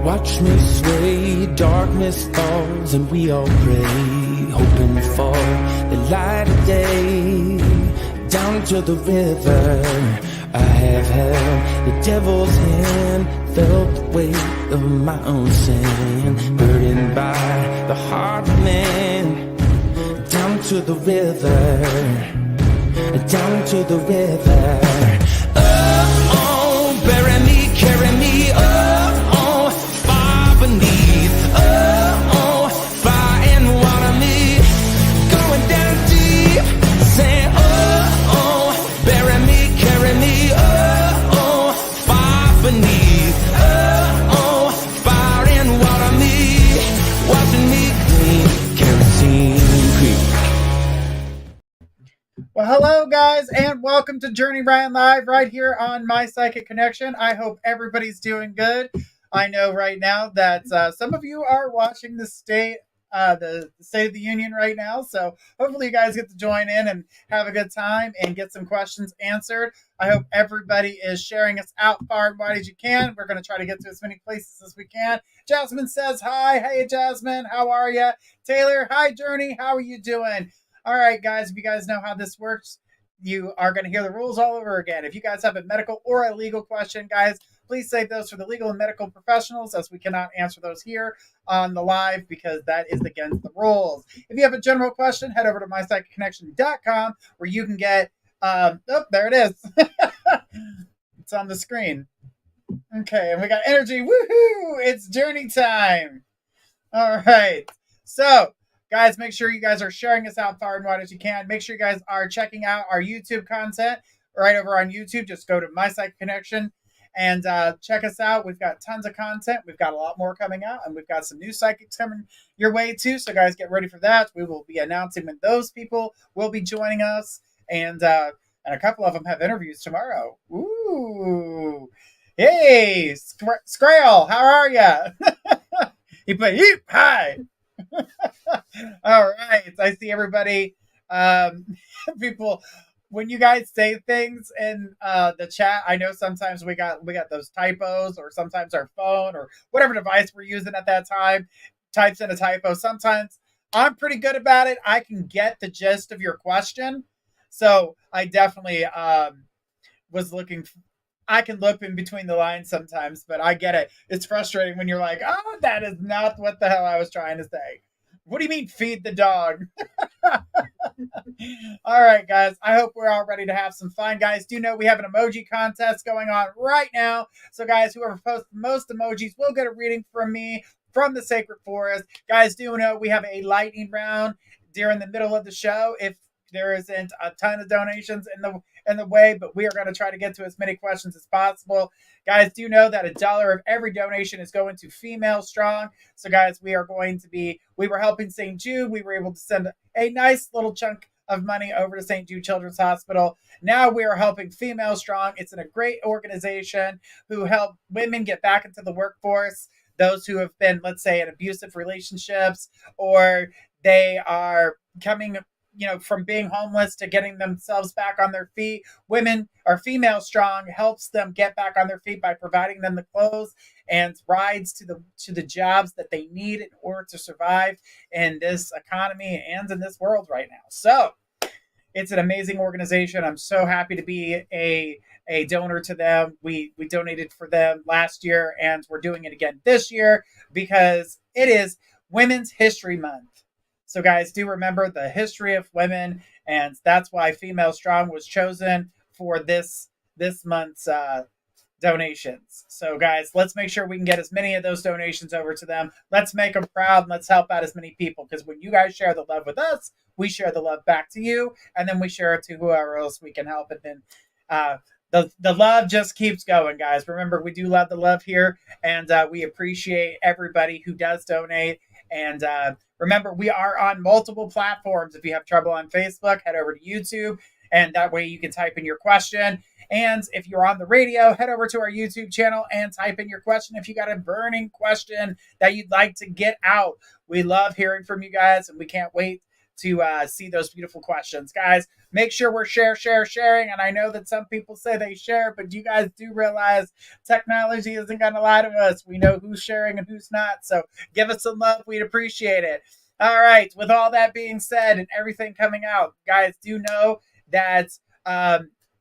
Watch me sway, darkness falls, and we all pray, hoping for the light of day. Down to the river, I have held the devil's hand, felt the weight of my own sin, burdened by the heart of man. Down to the river, down to the river. Oh, bury me, carry me, far beneath. Oh, fire and water me, going down deep. Say, oh, bury me, carry me, far beneath. Oh, fire and water me, watching me clean, kerosene creep. Well, hello guys, and welcome to Journey Ryan Live right here on My Psychic Connection. I hope everybody's doing good. I know right now that some of you are watching the State of the Union right now, so hopefully you guys get to join in and have a good time and get some questions answered. I hope everybody is sharing us out far and wide as you can. We're going to try to get to as many places as we can. Jasmine says hi. Hey, Jasmine, how are you? Taylor, hi, Journey. How are you doing? All right, guys, if you guys know how this works, you are going to hear the rules all over again. If you guys have a medical or a legal question, guys, please save those for the legal and medical professionals, as we cannot answer those here on the live because that is against the rules. If you have a general question, head over to mypsychicconnection.com where you can get, there it is. It's on the screen. Okay, and we got energy. Woohoo! It's journey time. All right. So, guys, make sure you guys are sharing us out far and wide as you can. Make sure you guys are checking out our YouTube content right over on YouTube. Just go to My Psychic Connection and check us out. We've got tons of content. We've got a lot more coming out, and we've got some new psychics coming your way too. So, guys, get ready for that. We will be announcing when those people will be joining us, and a couple of them have interviews tomorrow. Ooh, hey, Scrail, how are you? He put hi. All right, I see everybody. People, when you guys say things in the chat, I know sometimes we got those typos, or sometimes our phone or whatever device we're using at that time types in a typo. Sometimes I'm pretty good about it. I can get the gist of your question, so I definitely was looking. I can look in between the lines sometimes, but I get it. It's frustrating when you're like, oh, that is not what the hell I was trying to say. What do you mean feed the dog? All right, guys. I hope we're all ready to have some fun. Guys, do know we have an emoji contest going on right now. So, guys, whoever posts the most emojis will get a reading from me from the Sacred Forest. Guys, do know we have a lightning round during the middle of the show. If there isn't a ton of donations in the way, but we are going to try to get to as many questions as possible. Guys, do know that $1 of every donation is going to Female Strong. So, guys, we were helping St. Jude. We were able to send a nice little chunk of money over to St. Jude Children's Hospital. Now we are helping Female Strong. It's a great organization who help women get back into the workforce. Those who have been, let's say, in abusive relationships, or they are coming from being homeless to getting themselves back on their feet. Women or Female Strong helps them get back on their feet by providing them the clothes and rides to the jobs that they need in order to survive in this economy and in this world right now. So it's an amazing organization. I'm so happy to be a donor to them. We donated for them last year, and we're doing it again this year because it is Women's History Month. So, guys, do remember the history of women, and that's why Female Strong was chosen for this month's donations. So, guys, let's make sure we can get as many of those donations over to them. Let's make them proud, and let's help out as many people, because when you guys share the love with us, we share the love back to you, and then we share it to whoever else we can help. And then the love just keeps going, guys. Remember, we do love the love here, and we appreciate everybody who does donate. And remember, we are on multiple platforms. If you have trouble on Facebook, head over to YouTube, and that way you can type in your question. And if you're on the radio, head over to our YouTube channel and type in your question if you got a burning question that you'd like to get out. We love hearing from you guys, and we can't wait to see those beautiful questions. Guys, make sure we're sharing. And I know that some people say they share, but you guys do realize technology isn't going to lie to us. We know who's sharing and who's not. So give us some love. We'd appreciate it. All right. With all that being said and everything coming out, guys, do know that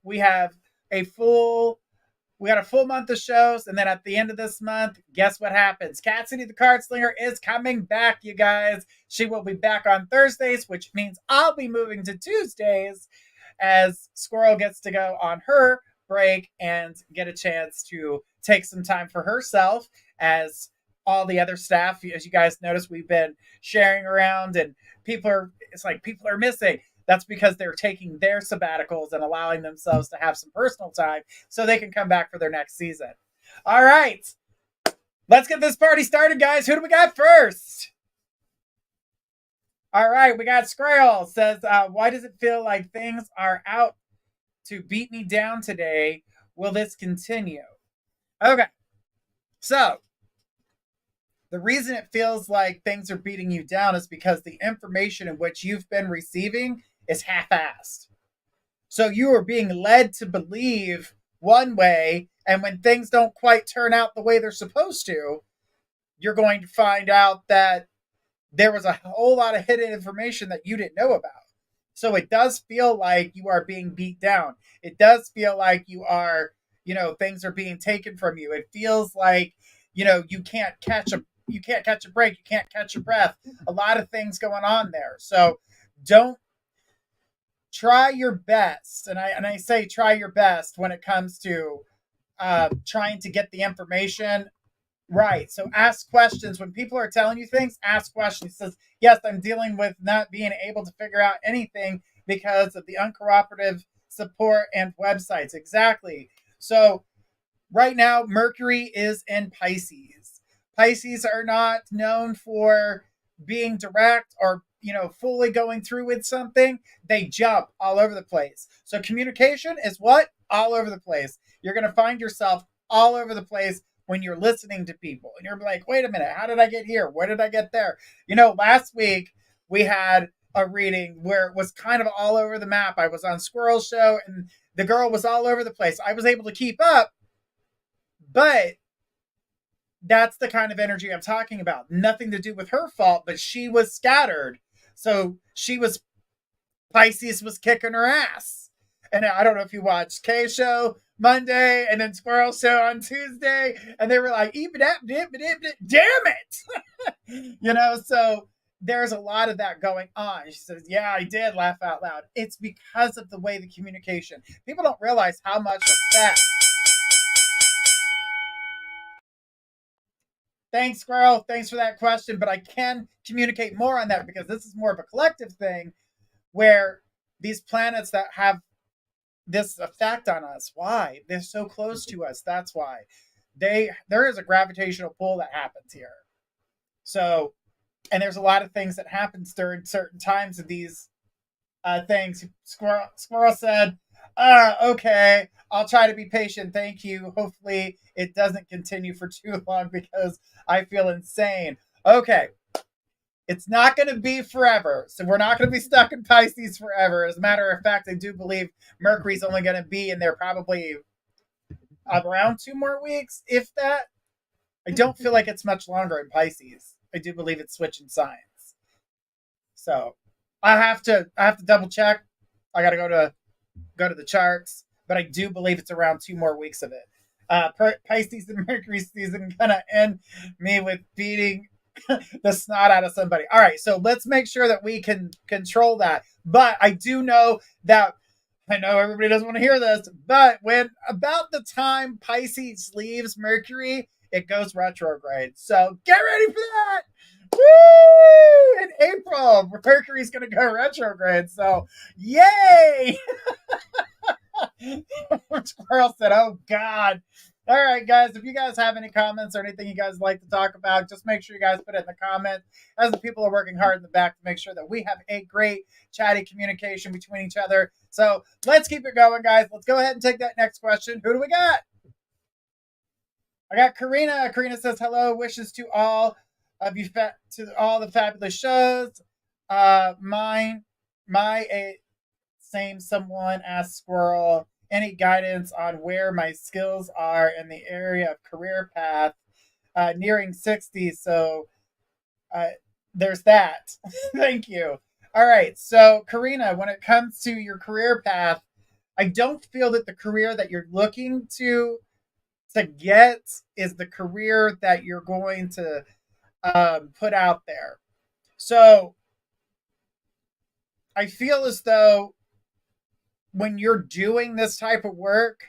we have a full month of shows, and then at the end of this month, guess what happens? Cat City the Card Slinger is coming back, you guys. She will be back on Thursdays, which means I'll be moving to Tuesdays as Squirrel gets to go on her break and get a chance to take some time for herself, as all the other staff, as you guys notice, we've been sharing around, and people are missing. That's because they're taking their sabbaticals and allowing themselves to have some personal time so they can come back for their next season. All right. Let's get this party started, guys. Who do we got first? All right. We got Squirrel. Says, why does it feel like things are out to beat me down today? Will this continue? Okay. So, the reason it feels like things are beating you down is because the information in which you've been receiving is half-assed. So you are being led to believe one way, and when things don't quite turn out the way they're supposed to, you're going to find out that there was a whole lot of hidden information that you didn't know about. So it does feel like you are being beat down. It does feel like you are, things are being taken from you. It feels like, you can't catch a break. You can't catch a breath. A lot of things going on there. So don't try your best. And I say try your best when it comes to trying to get the information right. So ask questions. When people are telling you things, ask questions. He says, yes, I'm dealing with not being able to figure out anything because of the uncooperative support and websites. Exactly. So right now, Mercury is in Pisces. Pisces are not known for being direct or, fully going through with something. They jump all over the place. So communication is what? All over the place. You're going to find yourself all over the place when you're listening to people. And you're like, wait a minute, how did I get here? Where did I get there? Last week we had a reading where it was kind of all over the map. I was on Squirrel's show and the girl was all over the place. I was able to keep up, but that's the kind of energy I'm talking about. Nothing to do with her fault, but she was scattered. So Pisces was kicking her ass. And I don't know if you watched Kay show Monday and then Squirrel show on Tuesday. And they were like, damn it. So there's a lot of that going on. She says, yeah, I did laugh out loud. It's because of the way the communication. People don't realize how much effect. Thanks, Squirrel. Thanks for that question. But I can communicate more on that because this is more of a collective thing where these planets that have this effect on us, why? They're so close to us. That's why. There is a gravitational pull that happens here. So, and there's a lot of things that happens during certain times of these things. Squirrel said, okay, I'll try to be patient. Thank you. Hopefully it doesn't continue for too long because I feel insane. Okay. It's not going to be forever. So we're not going to be stuck in Pisces forever. As a matter of fact, I do believe Mercury's only going to be in there probably around 2 more weeks, if that. I don't feel like it's much longer in Pisces. I do believe it's switching signs. So I have to double check. I got to go to the charts, but I do believe it's around 2 more weeks of it. Pisces and Mercury season gonna end me with beating the snot out of somebody. All right, so let's make sure that we can control that. But I do know that I know everybody doesn't want to hear this, but when about the time Pisces leaves Mercury, it goes retrograde. So get ready for that. Woo! In April, Mercury's going to go retrograde. So, yay! Squirrel said, oh, God. All right, guys, if you guys have any comments or anything you guys like to talk about, just make sure you guys put it in the comments as the people are working hard in the back to make sure that we have a great chatty communication between each other. So let's keep it going, guys. Let's go ahead and take that next question. Who do we got? I got Karina. Karina says, hello, wishes to all of you, to all the fabulous shows. My same someone asked Squirrel any guidance on where my skills are in the area of career path, nearing 60. So uh, there's that. Thank you. All right. So, Karina, when it comes to your career path, I don't feel that the career that you're looking to get is the career that you're going to put out there. So I feel as though when you're doing this type of work,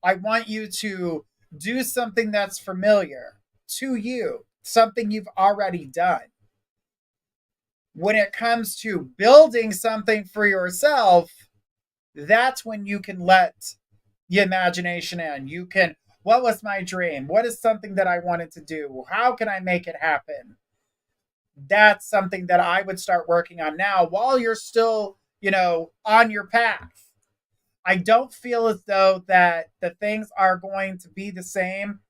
I want you to do something that's familiar to you, something you've already done. When it comes to building something for yourself, that's when you can let the imagination in. You can, what was my dream? What is something that I wanted to do? How can I make it happen? That's something that I would start working on now while you're still, on your path. I don't feel as though that the things are going to be the same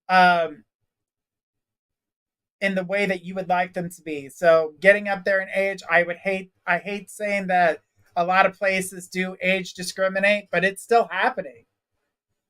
um, in the way that you would like them to be. So getting up there in age, I hate saying that a lot of places do age discriminate, but it's still happening.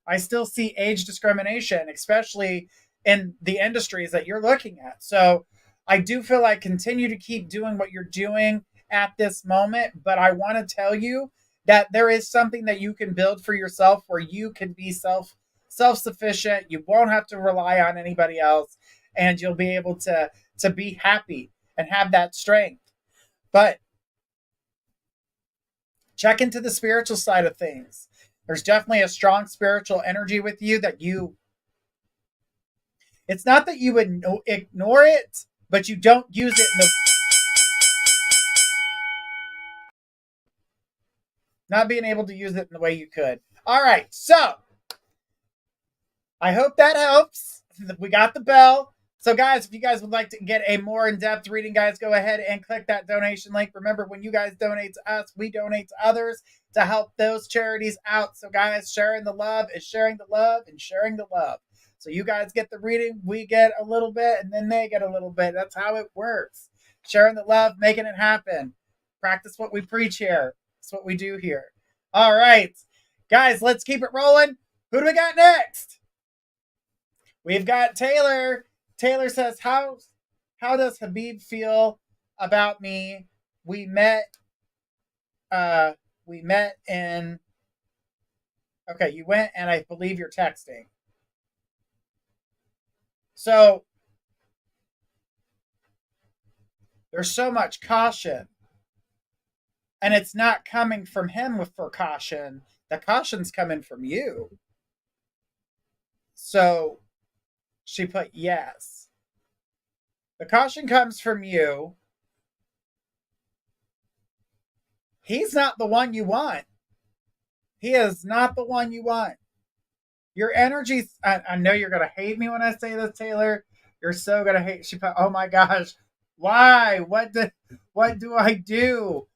I still see age discrimination, especially in the industries that you're looking at. So I do feel like continue to keep doing what you're doing at this moment, but I want to tell you that there is something that you can build for yourself where you can be self-sufficient. You won't have to rely on anybody else, and you'll be able to be happy and have that strength. But check into the spiritual side of things. There's definitely a strong spiritual energy with you that it's not that you would ignore it, but you don't use it in the, not being able to use it in the way you could. All right. So I hope that helps. We got the bell. So, guys, if you guys would like to get a more in-depth reading, guys, go ahead and click that donation link. Remember, when you guys donate to us, we donate to others to help those charities out. So, guys, sharing the love is sharing the love and sharing the love. So you guys get the reading, we get a little bit, and then they get a little bit. That's how it works. Sharing the love, making it happen. Practice what we preach here. That's what we do here. All right. Guys, let's keep it rolling. Who do we got next? We've got Taylor. Taylor says, how does Habib feel about me? We met in, okay, you went and I believe you're texting. So there's so much caution, and it's not coming from him for caution. The caution's coming from you. So she put yes. The caution comes from you. He's not the one you want. He is not the one you want. Your energy, I know you're going to hate me when I say this, Taylor. You're so going to hate. She put, oh my gosh, why? What do I do?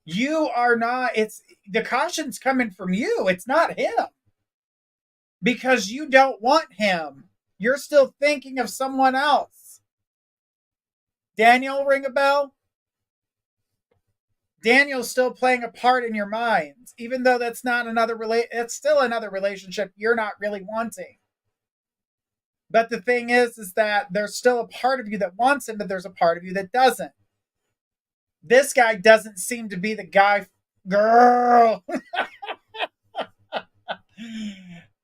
You are not, it's, the caution's coming from you. It's not him. Because you don't want him. You're still thinking of someone else. Daniel, ring a bell? Daniel's still playing a part in your mind, even though that's not it's still another relationship you're not really wanting. But the thing is that there's still a part of you that wants him, but there's a part of you that doesn't. This guy doesn't seem to be the guy, girl.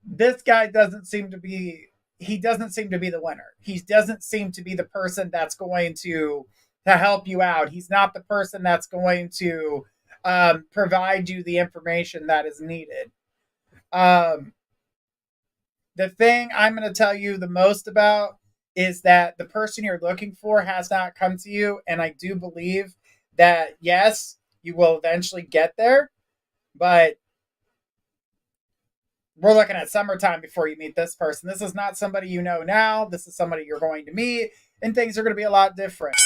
This guy doesn't seem to be the winner. He doesn't seem to be the person that's going to help you out. He's not the person that's going to provide you the information that is needed. The thing I'm going to tell you the most about is that the person you're looking for has not come to you. And I do believe that, yes, you will eventually get there. But we're looking at summertime before you meet this person. This is not somebody you know now. This is somebody you're going to meet. And things are going to be a lot different.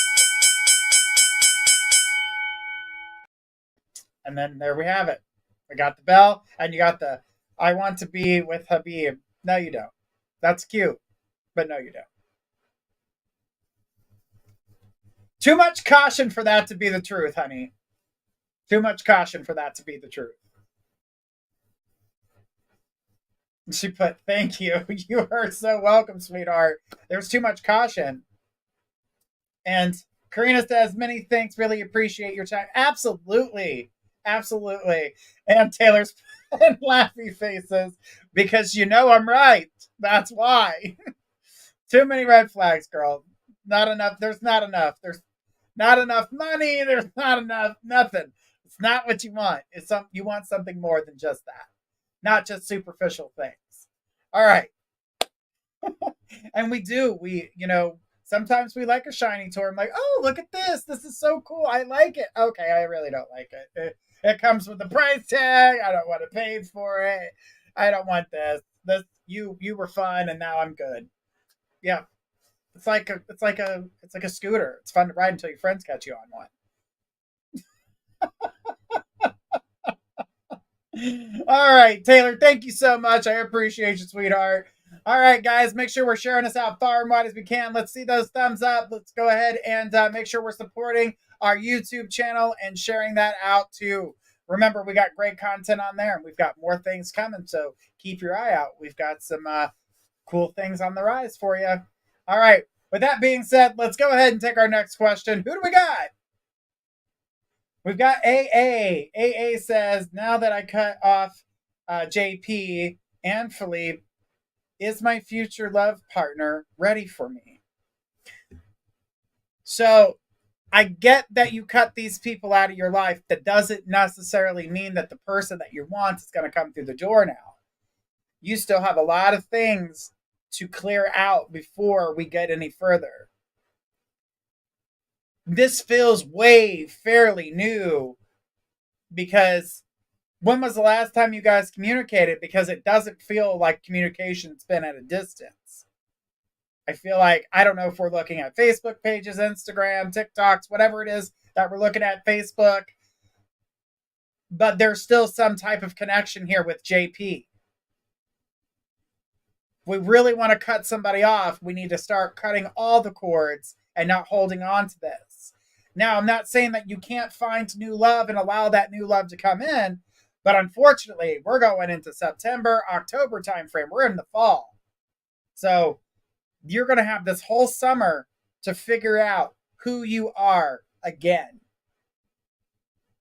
And then there we have it. I got the bell, and you got the, I want to be with Habib. No, you don't. That's cute, but no, you don't. Too much caution for that to be the truth, honey. Too much caution for that to be the truth. She put, thank you. You are so welcome, sweetheart. There's too much caution. And Karina says, many thanks. Really appreciate your time. Absolutely. Absolutely. And Taylor's putting laughy faces because you know I'm right. That's why. Too many red flags, girl. Not enough. There's not enough. There's not enough money. There's not enough nothing. It's not what you want. It's you want something more than just that. Not just superficial things. All right. And we, sometimes we like a shiny toy. I'm like, oh, look at this. This is so cool. I like it. Okay, I really don't like it. It comes with a price tag. I don't want to pay for it. I don't want this. You were fun and now I'm good. Yeah. It's like a scooter. It's fun to ride until your friends catch you on one. All right, Taylor, thank you so much. I appreciate you, sweetheart. All right, guys, make sure we're sharing this out far and wide as we can. Let's see those thumbs up. Let's go ahead and make sure we're supporting our YouTube channel and sharing that out too. Remember, we got great content on there, and we've got more things coming, so keep your eye out. We've got some cool things on the rise for you. All right, with that being said, let's go ahead and take our next question. Who do we got? We've got AA. AA says, now that I cut off JP and Philippe, is my future love partner ready for me? So I get that you cut these people out of your life. That doesn't necessarily mean that the person that you want is going to come through the door now. You still have a lot of things to clear out before we get any further. This feels fairly new because when was the last time you guys communicated? Because it doesn't feel like communication's been at a distance. I feel like, I don't know if we're looking at Facebook pages, Instagram, TikToks, whatever it is that we're looking at, Facebook, but there's still some type of connection here with JP. If we really want to cut somebody off, we need to start cutting all the cords and not holding on to this. Now, I'm not saying that you can't find new love and allow that new love to come in, but unfortunately, we're going into September, October timeframe. We're in the fall. So you're going to have this whole summer to figure out who you are again.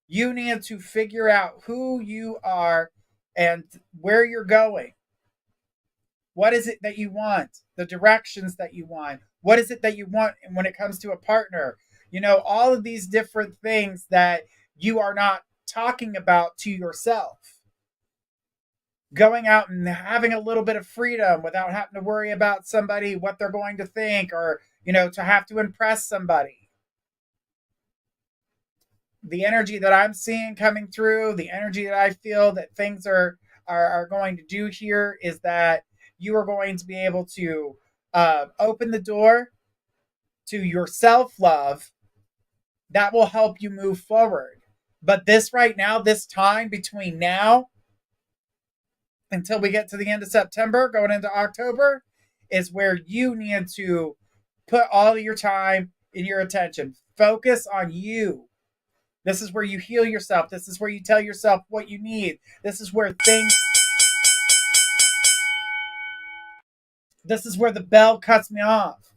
You need to figure out who you are and where you're going. What is it that you want? The directions that you want. What is it that you want when it comes to a partner? All of these different things that you are not talking about to yourself. Going out and having a little bit of freedom without having to worry about somebody, what they're going to think, or, to have to impress somebody. The energy that I'm seeing coming through, the energy that I feel that things are going to do here is that you are going to be able to open the door to your self-love that will help you move forward. But this right now, this time between now until we get to the end of September, going into October, is where you need to put all of your time and your attention. Focus on you. This is where you heal yourself. This is where you tell yourself what you need. This is where the bell cuts me off.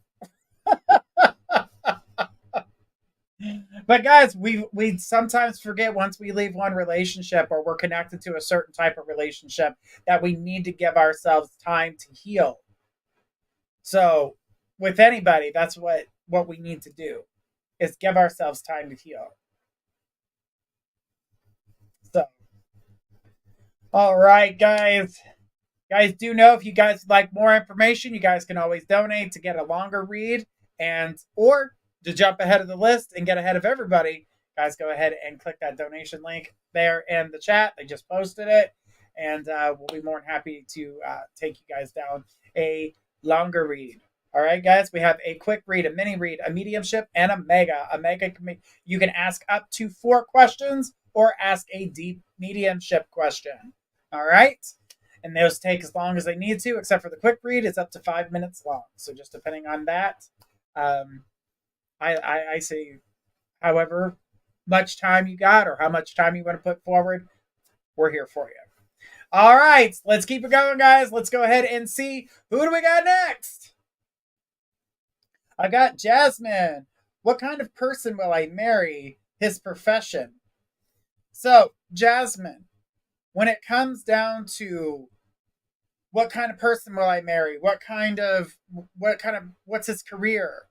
But guys, we sometimes forget once we leave one relationship or we're connected to a certain type of relationship that we need to give ourselves time to heal. So with anybody, that's what we need to do, is give ourselves time to heal. So, all right, guys. Guys, do know if you guys like more information, you guys can always donate to get a longer read or to jump ahead of the list and get ahead of everybody. Guys, go ahead and click that donation link there in the chat. They just posted it, and we'll be more than happy to take you guys down a longer read. All right, guys, we have a quick read, a mini read, a mediumship, and a mega. A mega, you can ask up to 4 questions or ask a deep mediumship question. All right? And those take as long as they need to, except for the quick read. It's up to 5 minutes long. So just depending on that, I say, however much time you got or how much time you want to put forward, we're here for you. All right, let's keep it going, guys. Let's go ahead and see who do we got next. I got Jasmine. What kind of person will I marry? His profession. So, Jasmine, when it comes down to what kind of person will I marry? What's his career?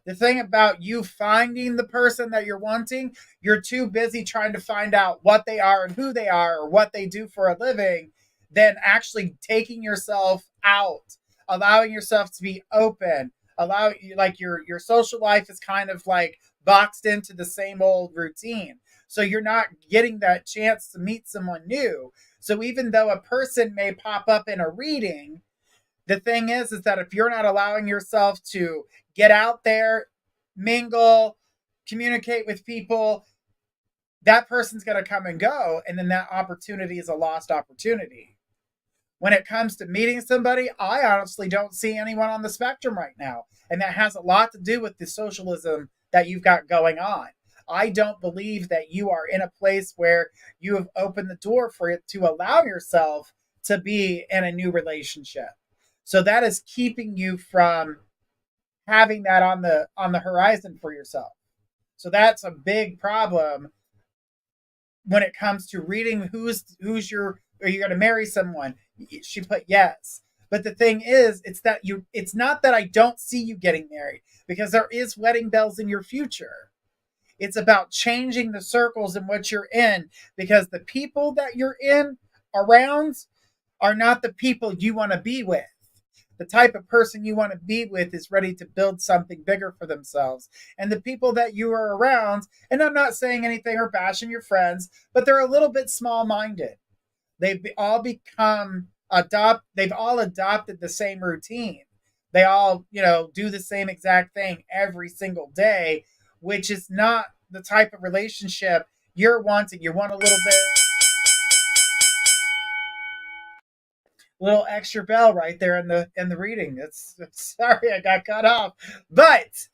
The thing about you finding the person that you're wanting, you're too busy trying to find out what they are and who they are or what they do for a living than actually taking yourself out, allowing yourself to be open, allow like your social life is kind of like boxed into the same old routine. So you're not getting that chance to meet someone new. So even though a person may pop up in a reading, the thing is that if you're not allowing yourself to get out there, mingle, communicate with people, that person's going to come and go, and then that opportunity is a lost opportunity. When it comes to meeting somebody, I honestly don't see anyone on the spectrum right now, and that has a lot to do with the socialism that you've got going on. I don't believe that you are in a place where you have opened the door for it to allow yourself to be in a new relationship. So that is keeping you from having that on the horizon for yourself. So that's a big problem when it comes to reading who's your are you going to marry someone. She put yes. But the thing is, it's not that I don't see you getting married, because there is wedding bells in your future. It's about changing the circles in which you're in, because the people that you're in around are not the people you want to be with. The type of person you want to be with is ready to build something bigger for themselves. And the people that you are around, and I'm not saying anything or bashing your friends, but they're a little bit small minded. They've all they've all adopted the same routine. They all, do the same exact thing every single day, which is not the type of relationship you're wanting. You want a little extra bell right there in the reading. It's sorry I got cut off, but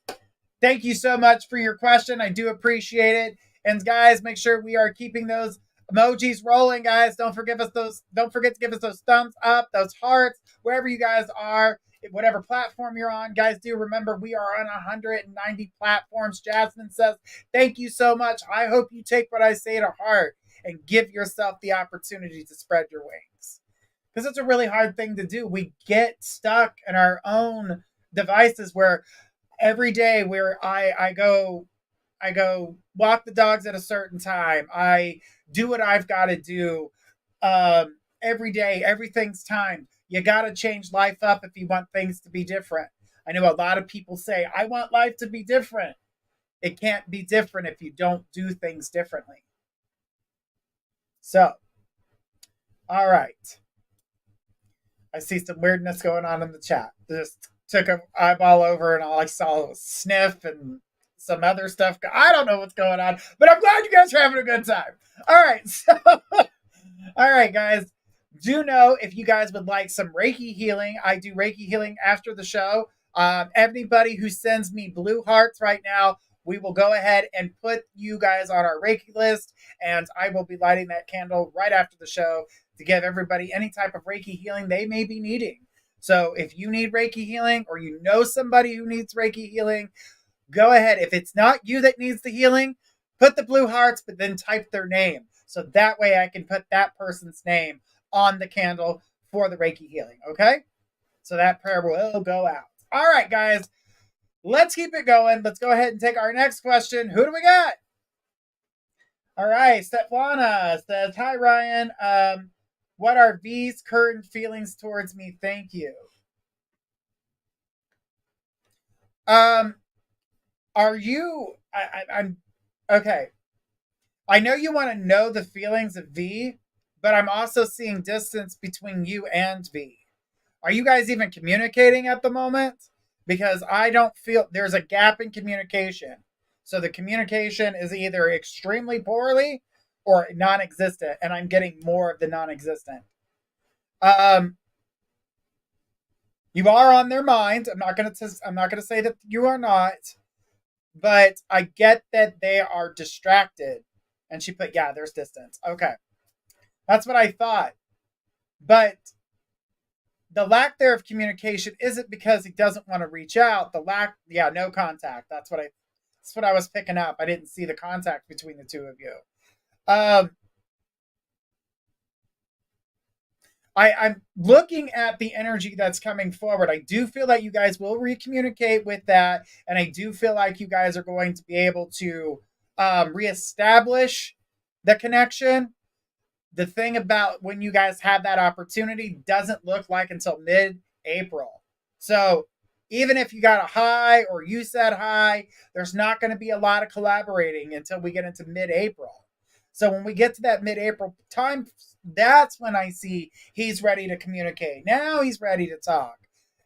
thank you so much for your question. I do appreciate it. And guys, make sure we are keeping those emojis rolling, guys. Don't forget to give us those thumbs up, those hearts, wherever you guys are, whatever platform you're on. Guys, do remember we are on 190 platforms. Jasmine says, thank you so much. I hope you take what I say to heart and give yourself the opportunity to spread your wings. Because it's a really hard thing to do. We get stuck in our own devices where every day where I go walk the dogs at a certain time. I do what I've got to do. Every day, everything's timed. You got to change life up if you want things to be different. I know a lot of people say, I want life to be different. It can't be different if you don't do things differently. So, all right. I see some weirdness going on in the chat. Just took an eyeball over and all I saw was sniff and some other stuff. I don't know what's going on, but I'm glad you guys are having a good time. All right. So, all right, guys. Do know if you guys would like some Reiki healing, I do Reiki healing after the show. Everybody who sends me blue hearts right now, we will go ahead and put you guys on our Reiki list, and I will be lighting that candle right after the show to give everybody any type of Reiki healing they may be needing. So if you need Reiki healing or you know somebody who needs Reiki healing, go ahead. If it's not you that needs the healing, put the blue hearts, but then type their name. So that way I can put that person's name on the candle for the Reiki healing. Okay? So that prayer will go out. All right, guys. Let's keep it going. Let's go ahead and take our next question. Who do we got? All right. Svetlana says, hi, Ryan. What are V's current feelings towards me? Thank you. Are you I'm okay. I know you want to know the feelings of V, but I'm also seeing distance between you and V. Are you guys even communicating at the moment? Because I don't feel there's a gap in communication. So the communication is either extremely poorly or non-existent, and I'm getting more of the non-existent. You are on their mind. I'm not gonna say that you are not, but I get that they are distracted. And she put, yeah, there's distance. Okay. That's what I thought. But the lack there of communication isn't because he doesn't want to reach out. The lack, yeah, no contact. That's what I was picking up. I didn't see the contact between the two of you. Um, I'm looking at the energy that's coming forward. I do feel that you guys will recommunicate with that, and I do feel like you guys are going to be able to reestablish the connection. The thing about when you guys have that opportunity doesn't look like until mid-April. So even if you got a high or you said hi, there's not going to be a lot of collaborating until we get into mid-April. So when we get to that mid-April time, that's when I see he's ready to communicate. Now he's ready to talk.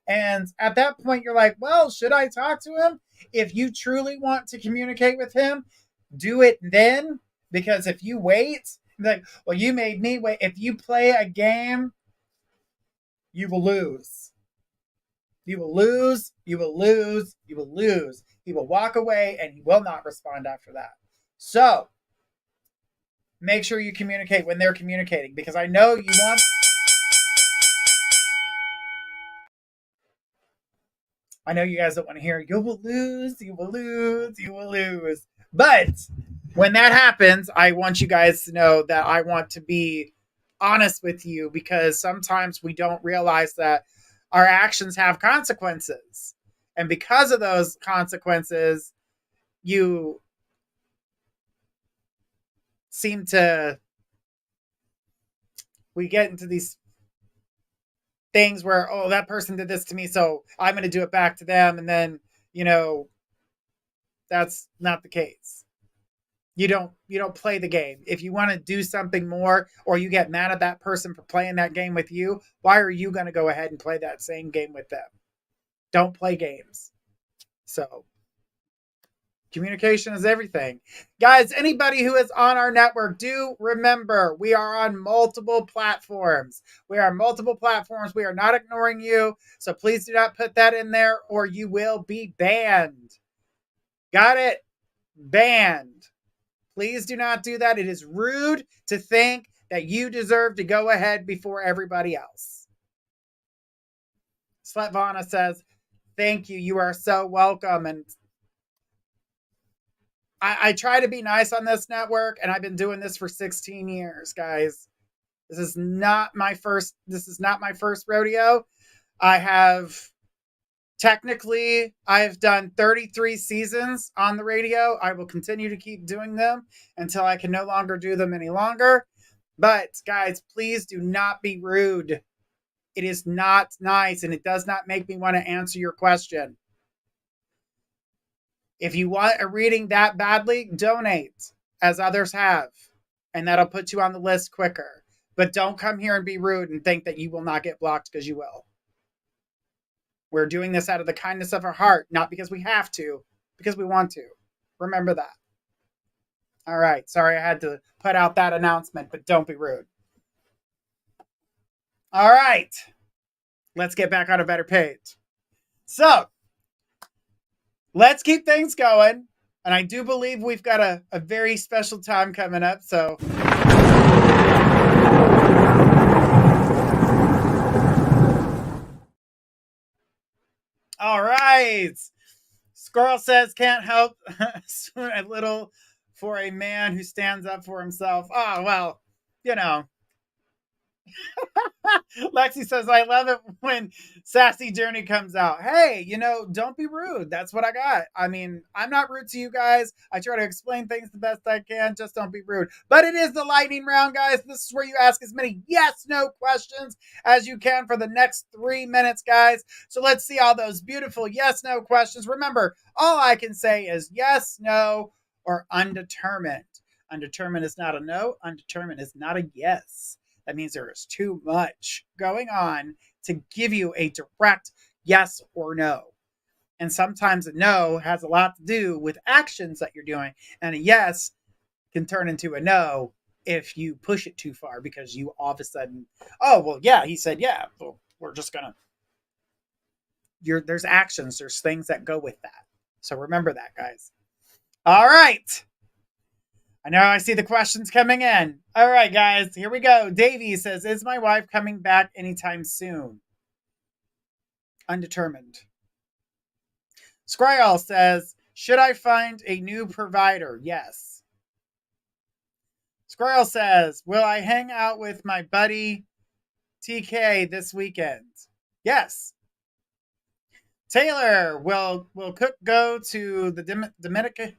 And at that point, you're like, well, should I talk to him? If you truly want to communicate with him, do it then. Because if you wait, like, well, you made me wait. If you play a game, you will lose. You will lose. You will lose. You will lose. He will walk away and he will not respond after that. So make sure you communicate when they're communicating, because I know you want. I know you guys don't want to hear, you will lose, you will lose, you will lose. But when that happens, I want you guys to know that I want to be honest with you, because sometimes we don't realize that our actions have consequences. And because of those consequences, you seem to, we get into these things where, oh, that person did this to me, so I'm going to do it back to them. And then, that's not the case. You don't play the game. If you want to do something more, or you get mad at that person for playing that game with you, why are you going to go ahead and play that same game with them? Don't play games. So communication is everything. Guys, anybody who is on our network, do remember we are on multiple platforms. We are on multiple platforms. We are not ignoring you. So please do not put that in there or you will be banned. Got it? Banned. Please do not do that. It is rude to think that you deserve to go ahead before everybody else. Svetlana says, thank you. You are so welcome. And I try to be nice on this network, and I've been doing this for 16 years, guys. This is not my first rodeo. I've done 33 seasons on the radio. I will continue to keep doing them until I can no longer do them any longer. But guys, please do not be rude. It is not nice, and it does not make me want to answer your question. If you want a reading that badly, donate, as others have, and that'll put you on the list quicker. But don't come here and be rude and think that you will not get blocked, because you will. We're doing this out of the kindness of our heart, not because we have to, because we want to. Remember that. All right. Sorry I had to put out that announcement, but don't be rude. All right. Let's get back on a better page. So, let's keep things going. And I do believe we've got a very special time coming up. So all right. Squirrel says, can't help a little for a man who stands up for himself. Oh, well, Lexi says, I love it when Sassy Journey comes out. Hey, don't be rude. That's what I got. I mean, I'm not rude to you guys. I try to explain things the best I can. Just don't be rude. But it is the lightning round, guys. This is where you ask as many yes/no questions as you can for the next 3 minutes, guys. So let's see all those beautiful yes/no questions. Remember, all I can say is yes, no, or undetermined. Undetermined is not a no. Undetermined is not a yes. That means there is too much going on to give you a direct yes or no. And sometimes a no has a lot to do with actions that you're doing. And a yes can turn into a no if you push it too far, because you all of a sudden, oh, well, yeah, he said, yeah, well, we're just going to, there's actions, there's things that go with that. So remember that, guys. All right. I know I see the questions coming in. All right, guys, here we go. Davey says, is my wife coming back anytime soon? Undetermined. Scryall says, should I find a new provider? Yes. Scryall says, will I hang out with my buddy TK this weekend? Yes. Taylor, will Cook go to the Dominican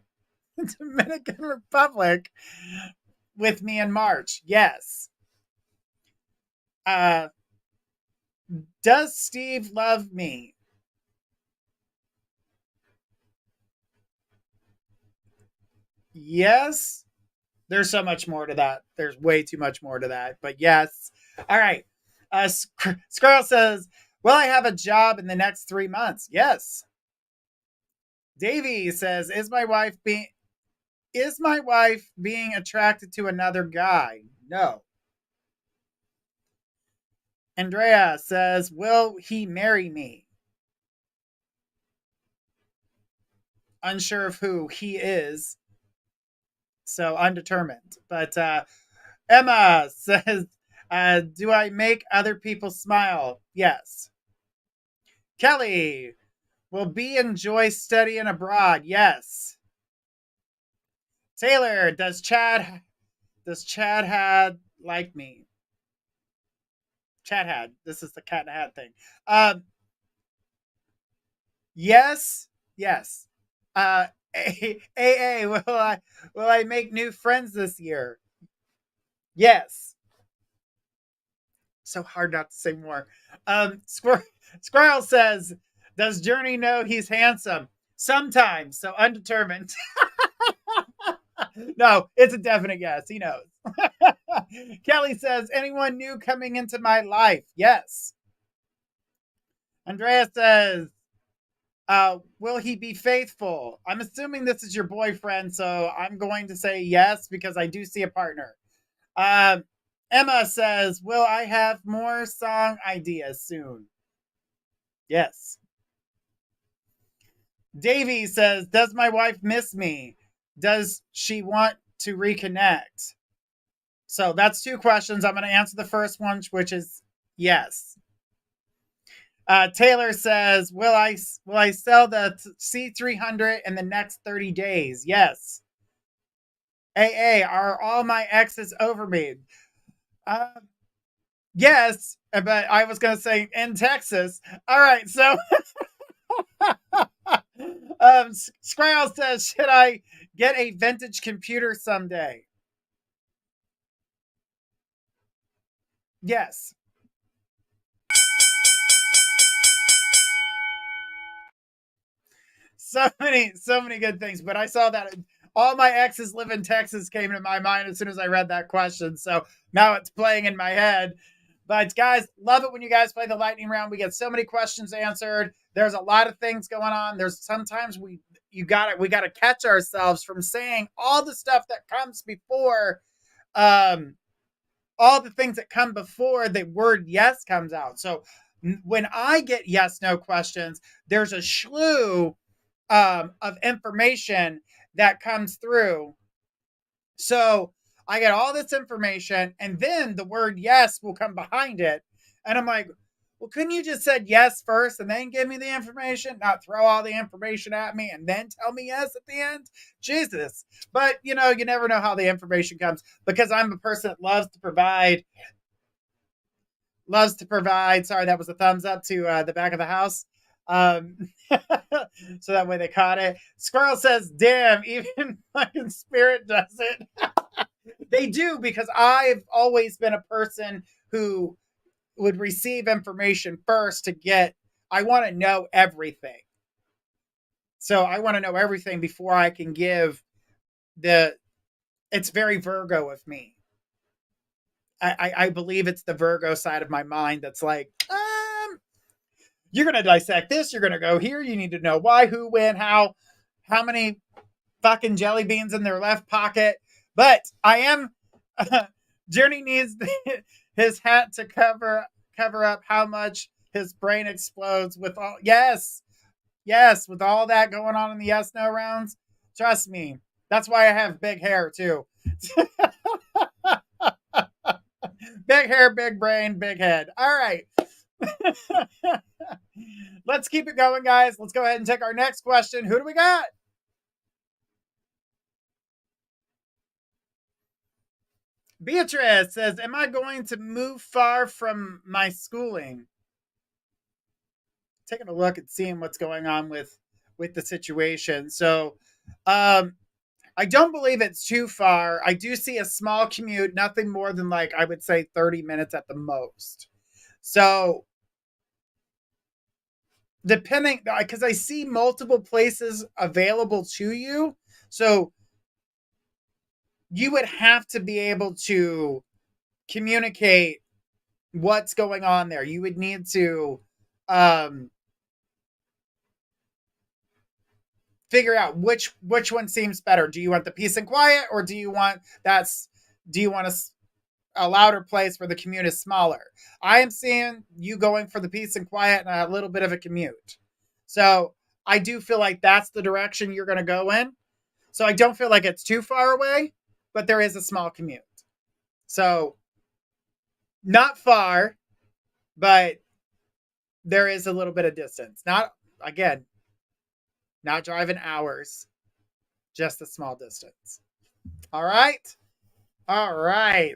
Republic with me in March? Yes. Does Steve love me? Yes. There's so much more to that. There's way too much more to that. But yes. All right. Squirrel says, will I have a job in the next 3 months? Yes. Davey says, is my wife being attracted to another guy? No. Andrea says, will he marry me? Unsure of who he is. So undetermined. But Emma says, do I make other people smile? Yes. Kelly, will B enjoy studying abroad? Yes. Taylor, does Chad had like me? Chad had. This is the cat in a hat thing. Yes. Yes. AA, will I make new friends this year? Yes. So hard not to say more. Squirrel says, does Journey know he's handsome? Sometimes, so undetermined. No, it's a definite yes. He knows. Kelly says, anyone new coming into my life? Yes. Andrea says, will he be faithful? I'm assuming this is your boyfriend, so I'm going to say yes because I do see a partner. Emma says, will I have more song ideas soon? Yes. Davey says, does my wife miss me? Does she want to reconnect? So that's 2 questions. I'm going to answer the first one, which is yes. Taylor says, will I sell the C300 in the next 30 days? Yes. AA, are all my exes over me? Yes, but I was going to say in Texas. All right, so Scryle says, should I get a vintage computer someday? Yes. So many good things. But I saw that all my exes live in Texas came to my mind as soon as I read that question. So now it's playing in my head. But guys, love it when you guys play the lightning round. We get so many questions answered. There's a lot of things going on. There's sometimes we gotta catch ourselves from saying all the stuff that comes before all the things that come before the word yes comes out. So when I get yes no questions, there's a slew of information that comes through. So I get all this information, and then the word yes will come behind it. And I'm like, well, couldn't you just said yes first and then give me the information, not throw all the information at me and then tell me yes at the end? Jesus. But, you never know how the information comes because I'm a person that loves to provide. Sorry, that was a thumbs up to the back of the house. So that way they caught it. Squirrel says, damn, even fucking spirit does it. They do, because I've always been a person who would receive information first I want to know everything. So I want to know everything before I can give it's very Virgo of me. I believe it's the Virgo side of my mind that's like, you're going to dissect this. You're going to go here. You need to know why, who, when, how many fucking jelly beans in their left pocket. But I am, Journey needs his hat to cover up how much his brain explodes with all, yes, with all that going on in the yes, no rounds. Trust me. That's why I have big hair too. Big hair, big brain, big head. All right. Let's keep it going, guys. Let's go ahead and take our next question. Who do we got? Beatrice says, am I going to move far from my schooling? Taking a look and seeing what's going on with the situation. So I don't believe it's too far. I do see a small commute, nothing more than like I would say 30 minutes at the most. So depending, because I see multiple places available to you. So you would have to be able to communicate what's going on there. You would need to figure out which one seems better. Do you want the peace and quiet, or do you want a louder place where the commute is smaller? I am seeing you going for the peace and quiet and a little bit of a commute. So I do feel like that's the direction you're going to go in. So I don't feel like it's too far away, but there is a small commute. So not far, but there is a little bit of distance. Not driving hours, just a small distance. All right. All right.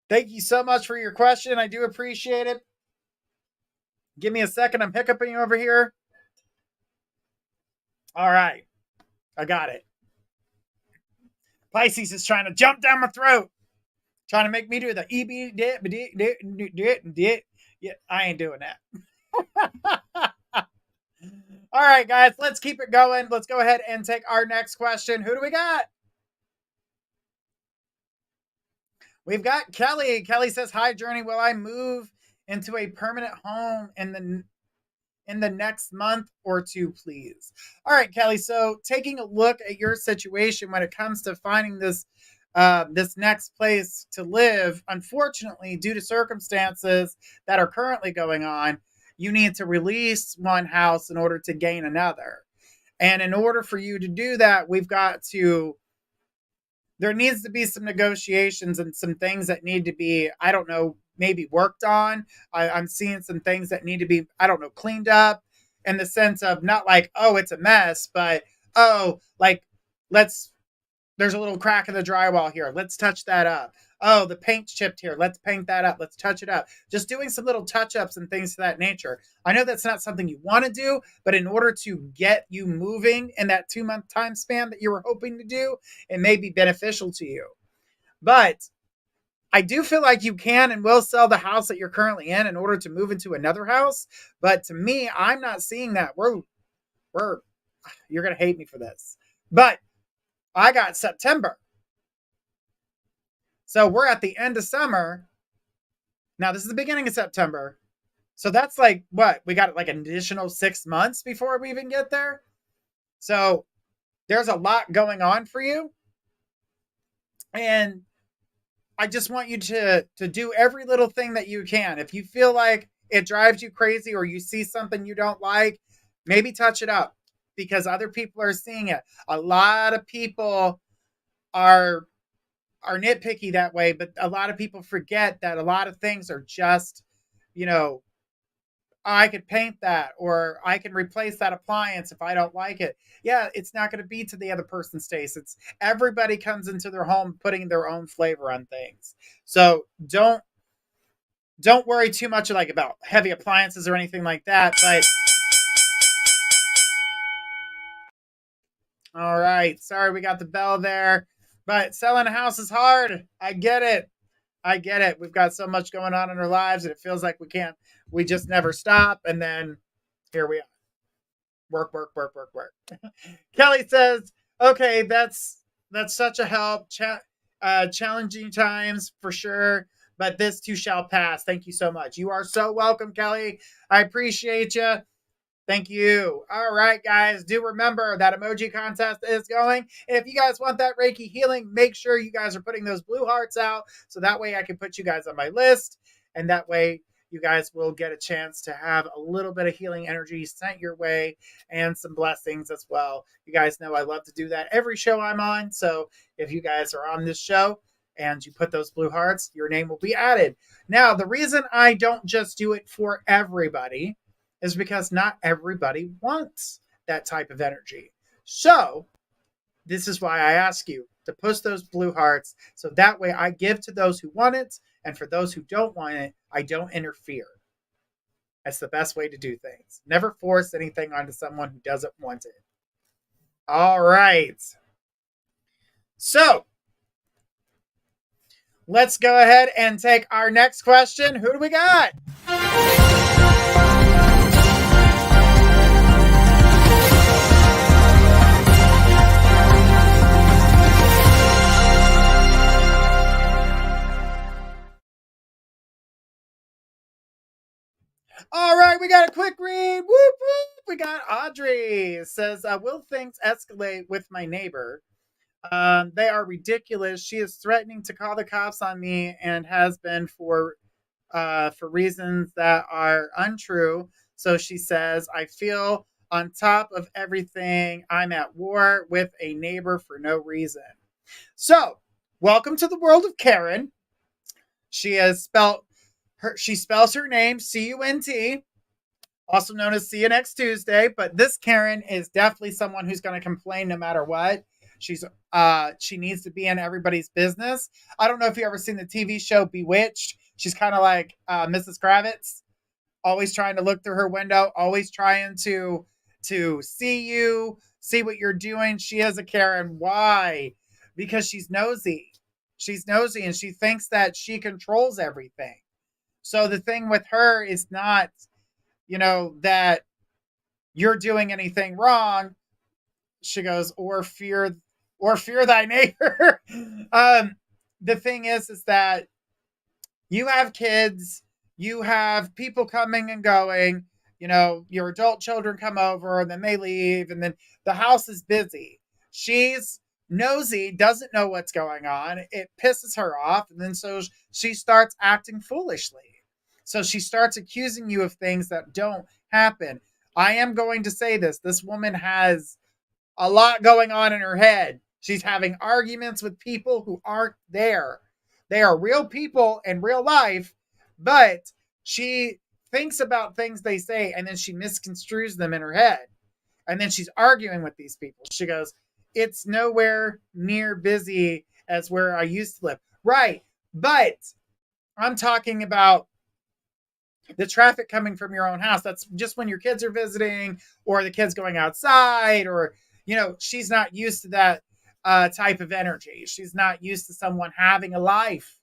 Thank you so much for your question. I do appreciate it. Give me a second. I'm hiccuping over here. All right. I got it. Pisces is trying to jump down my throat. Trying to make me do the EB. Yeah, I ain't doing that. All right, guys. Let's keep it going. Let's go ahead and take our next question. Who do we got? We've got Kelly. Kelly says, hi, Journey. Will I move into a permanent home in the next month or two, please? All right, Kelly. So taking a look at your situation when it comes to finding this next place to live, unfortunately, due to circumstances that are currently going on, you need to release one house in order to gain another. And in order for you to do that, there needs to be some negotiations and some things that need to be, I don't know, maybe worked on. I'm seeing some things that need to be, I don't know, cleaned up, in the sense of not like, oh, it's a mess, but, oh, like, there's a little crack in the drywall here. Let's touch that up. Oh, the paint's chipped here. Let's paint that up. Let's touch it up. Just doing some little touch-ups and things of that nature. I know that's not something you want to do, but in order to get you moving in that 2-month time span that you were hoping to do, it may be beneficial to you. But I do feel like you can and will sell the house that you're currently in order to move into another house. But to me, I'm not seeing that. You're going to hate me for this. But I got September. So we're at the end of summer. Now, this is the beginning of September. So that's like, what? We got like an additional 6 months before we even get there. So there's a lot going on for you. And I just want you to do every little thing that you can. If you feel like it drives you crazy or you see something you don't like, maybe touch it up, because other people are seeing it. A lot of people are nitpicky that way, but a lot of people forget that a lot of things are just, I could paint that, or I can replace that appliance if I don't like it. Yeah, it's not going to be to the other person's taste. It's everybody comes into their home putting their own flavor on things. So don't worry too much like about heavy appliances or anything like that. But all right, sorry we got the bell there. But selling a house is hard. I get it. We've got so much going on in our lives, and it feels like we just never stop. And then here we are. Work. Kelly says, okay, that's such a help. Challenging times for sure, but this too shall pass. Thank you so much. You are so welcome, Kelly. I appreciate you. Thank you. All right, guys. Do remember that emoji contest is going. If you guys want that Reiki healing, make sure you guys are putting those blue hearts out, so that way I can put you guys on my list. And that way, you guys will get a chance to have a little bit of healing energy sent your way and some blessings as well. You guys know I love to do that every show I'm on. So if you guys are on this show and you put those blue hearts, your name will be added. Now, the reason I don't just do it for everybody is because not everybody wants that type of energy. So this is why I ask you to push those blue hearts, so that way I give to those who want it, and for those who don't want it, I don't interfere. That's the best way to do things. Never force anything onto someone who doesn't want it. All right. So let's go ahead and take our next question. Who do we got? All right, we got a quick read. Whoop, whoop. We got Audrey. It says, will things escalate with my neighbor? They are ridiculous. She is threatening to call the cops on me and has been for reasons that are untrue. So she says, I feel on top of everything. I'm at war with a neighbor for no reason. So, welcome to the world of Karen. She spells her name C-U-N-T, also known as see you next Tuesday. But this Karen is definitely someone who's going to complain no matter what. She needs to be in everybody's business. I don't know if you ever seen the TV show Bewitched. She's kind of like Mrs. Kravitz, always trying to look through her window, always trying to see what you're doing. She is a Karen. Why? Because she's nosy. She's nosy and she thinks that she controls everything. So the thing with her is not, that you're doing anything wrong. She goes, or fear thy neighbor. The thing is that you have kids, you have people coming and going, your adult children come over and then they leave and then the house is busy. She's nosy, doesn't know what's going on. It pisses her off. And then so she starts acting foolishly. So she starts accusing you of things that don't happen. I am going to say this. This woman has a lot going on in her head. She's having arguments with people who aren't there. They are real people in real life, but she thinks about things they say and then she misconstrues them in her head. And then she's arguing with these people. She goes, it's nowhere near busy as where I used to live. Right. But I'm talking about the traffic coming from your own house. That's just when your kids are visiting or the kids going outside or, she's not used to that type of energy. She's not used to someone having a life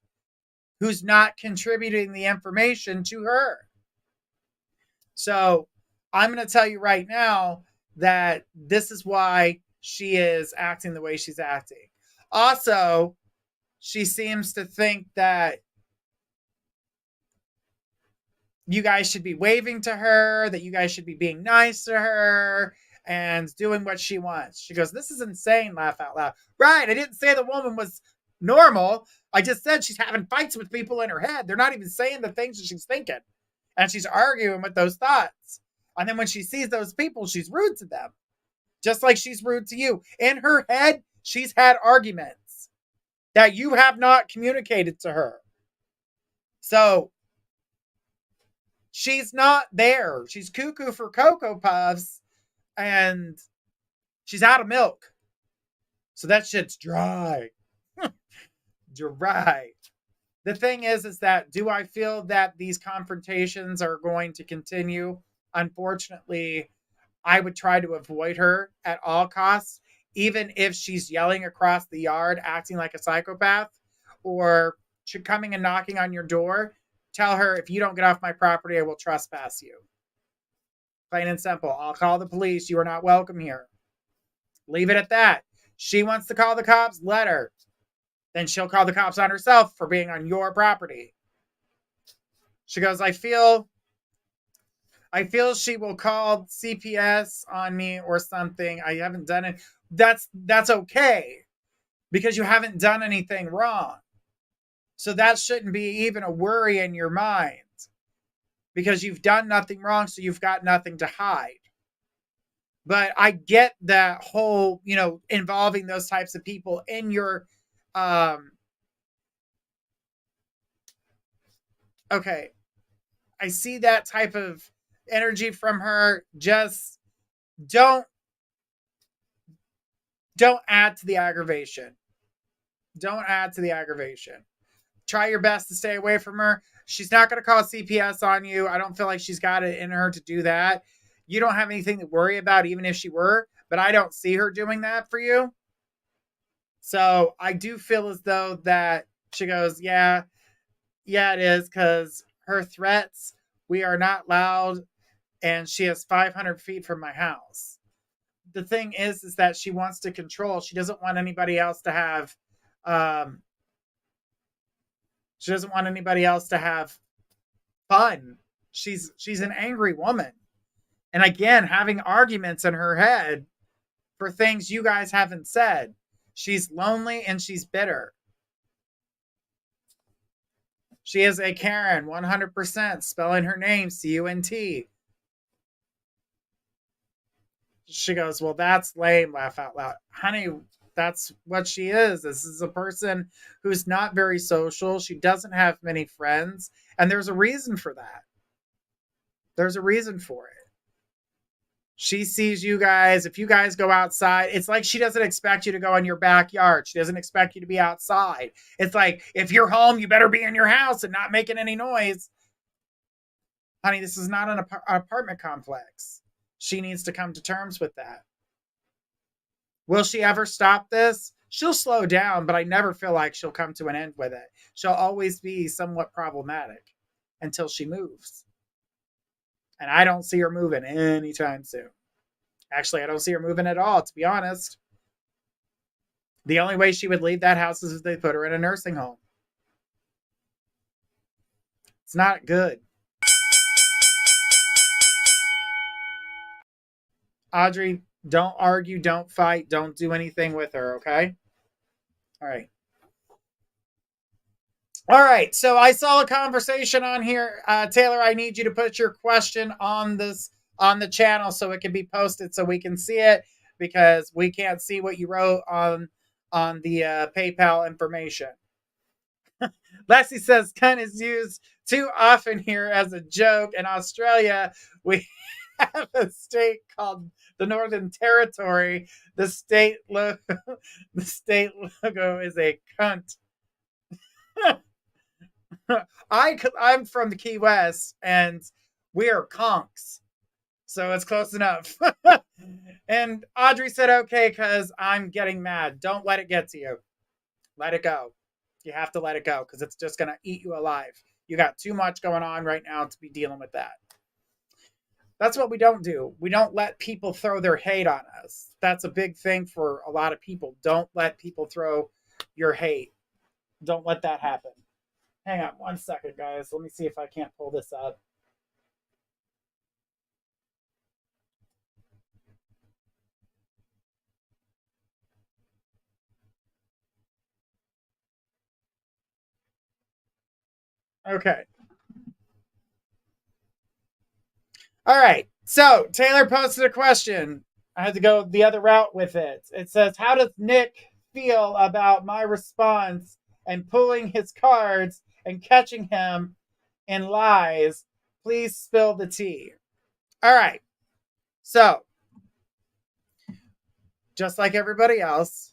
who's not contributing the information to her. So I'm going to tell you right now that this is why she is acting the way she's acting. Also, she seems to think that you guys should be waving to her, that you guys should be being nice to her and doing what she wants. She goes, this is insane, laugh out loud. Right, I didn't say the woman was normal. I just said she's having fights with people in her head. They're not even saying the things that she's thinking. And she's arguing with those thoughts. And then when she sees those people, she's rude to them. Just like she's rude to you. In her head, she's had arguments that you have not communicated to her. So she's not there. She's cuckoo for Cocoa Puffs and she's out of milk. So that shit's dry. Dry. The thing is that do I feel that these confrontations are going to continue? Unfortunately, I would try to avoid her at all costs, even if she's yelling across the yard, acting like a psychopath, or coming and knocking on your door. Tell her, if you don't get off my property, I will trespass you. Plain and simple. I'll call the police. You are not welcome here. Leave it at that. She wants to call the cops, let her. Then she'll call the cops on herself for being on your property. She goes, I feel she will call CPS on me or something. I haven't done it. That's okay because you haven't done anything wrong. So that shouldn't be even a worry in your mind. because you've done nothing wrong, so you've got nothing to hide. But I get that whole, involving those types of people in your, okay, I see that type of energy from her. Just don't add to the aggravation. Don't add to the aggravation. Try your best to stay away from her. She's not going to call CPS on you. I don't feel like she's got it in her to do that. You don't have anything to worry about, even if she were, but I don't see her doing that for you. So I do feel as though that she goes, yeah, it is, because her threats, we are not loud, and she is 500 feet from my house. The thing is that she wants to control. She doesn't want anybody else to have, fun. She's an angry woman. And again, having arguments in her head for things you guys haven't said. She's lonely and she's bitter. She is a Karen, 100%, spelling her name C-U-N-T. She goes, well, that's lame, laugh out loud. Honey, that's what she is. This is a person who's not very social. She doesn't have many friends. And there's a reason for that. There's a reason for it. She sees you guys. If you guys go outside, it's like she doesn't expect you to go in your backyard. She doesn't expect you to be outside. It's like, if you're home, you better be in your house and not making any noise. Honey, this is not an apartment complex. She needs to come to terms with that. Will she ever stop this? She'll slow down, but I never feel like she'll come to an end with it. She'll always be somewhat problematic until she moves. And I don't see her moving anytime soon. Actually, I don't see her moving at all, to be honest. The only way she would leave that house is if they put her in a nursing home. It's not good. Audrey, don't argue, don't fight, don't do anything with her, okay? All right. All right, so I saw a conversation on here. Taylor, I need you to put your question on the channel so it can be posted so we can see it, because we can't see what you wrote on the PayPal information. Leslie says, cunt is used too often here as a joke. In Australia, we have a state called the Northern Territory. The state logo is a cunt. I'm from the Key West, and we are conks, so it's close enough. And Audrey said, okay, because I'm getting mad. Don't let it get to you. Let it go. You have to let it go, because it's just going to eat you alive. You got too much going on right now to be dealing with that. That's what we don't do. We don't let people throw their hate on us. That's a big thing for a lot of people. Don't let people throw your hate. Don't let that happen. Hang on 1 second, guys. Let me see if I can't pull this up. Okay. All right. So Taylor posted a question. I had to go the other route with it. It says, how does Nick feel about my response and pulling his cards and catching him in lies? Please spill the tea. All right. So, just like everybody else,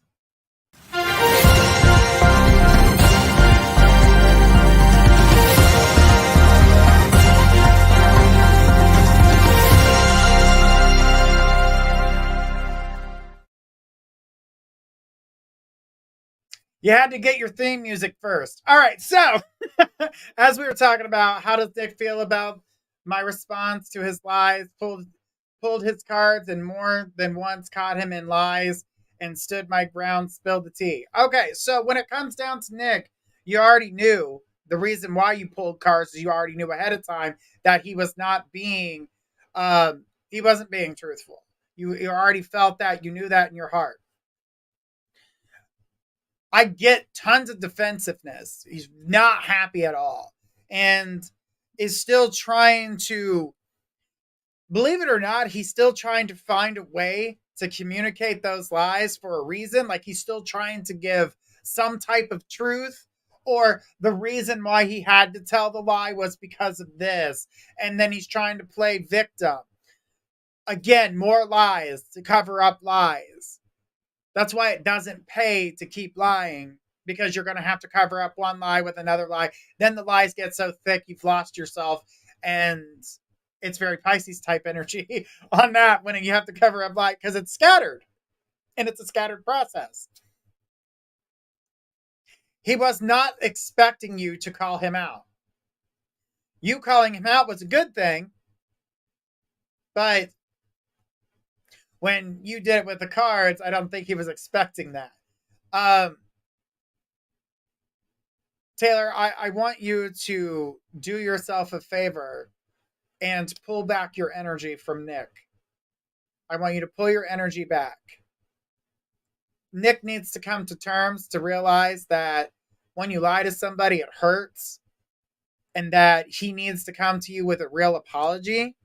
you had to get your theme music first. All right, so as we were talking about, how does Nick feel about my response to his lies? Pulled his cards and more than once caught him in lies and stood my ground, spilled the tea. Okay, so when it comes down to Nick, you already knew the reason why you pulled cards is you already knew ahead of time that he was not being, he wasn't being truthful. You already felt that. You knew that in your heart. I get tons of defensiveness. He's not happy at all. And is still trying to, believe it or not, he's still trying to find a way to communicate those lies for a reason. Like he's still trying to give some type of truth, or the reason why he had to tell the lie was because of this. And then he's trying to play victim. Again, more lies to cover up lies. That's why it doesn't pay to keep lying, because you're going to have to cover up one lie with another lie. Then the lies get so thick you've lost yourself, and it's very Pisces type energy on that when you have to cover up lie, because it's scattered and it's a scattered process. He was not expecting you to call him out. You calling him out was a good thing, but when you did it with the cards, I don't think he was expecting that. Taylor, I want you to do yourself a favor and pull back your energy from Nick. I want you to pull your energy back. Nick needs to come to terms to realize that when you lie to somebody, it hurts, and that he needs to come to you with a real apology.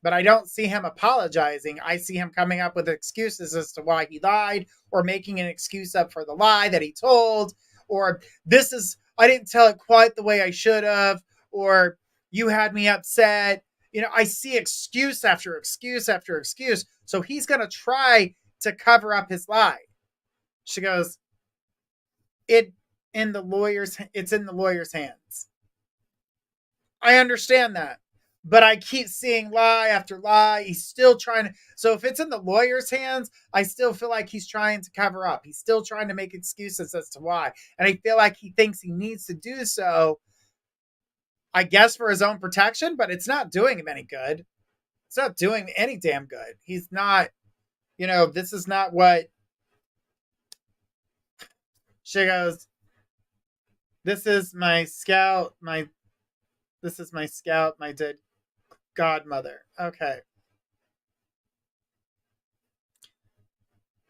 But I don't see him apologizing. I see him coming up with excuses as to why he lied, or making an excuse up for the lie that he told, or I didn't tell it quite the way I should have, or you had me upset. I see excuse after excuse after excuse. So he's going to try to cover up his lie. She goes, it's in the lawyer's hands. I understand that. But I keep seeing lie after lie. He's still trying to. So if it's in the lawyer's hands, I still feel like he's trying to cover up. He's still trying to make excuses as to why. And I feel like he thinks he needs to do so, I guess, for his own protection, but it's not doing him any good. It's not doing any damn good. He's not, this is not what. She goes, this is my scout, my dead godmother. Okay.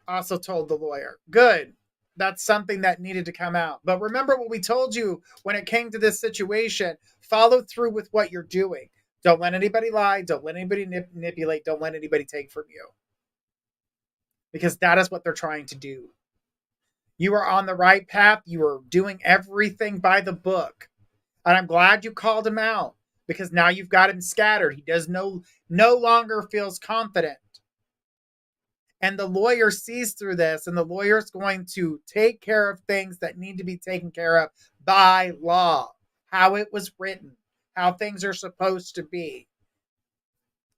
Also told the lawyer. Good. That's something that needed to come out. But remember what we told you when it came to this situation. Follow through with what you're doing. Don't let anybody lie. Don't let anybody manipulate. Don't let anybody take from you. Because that is what they're trying to do. You are on the right path. You are doing everything by the book. And I'm glad you called him out, because now you've got him scattered. He does no longer feels confident. And the lawyer sees through this, and the lawyer's going to take care of things that need to be taken care of by law, how it was written, how things are supposed to be.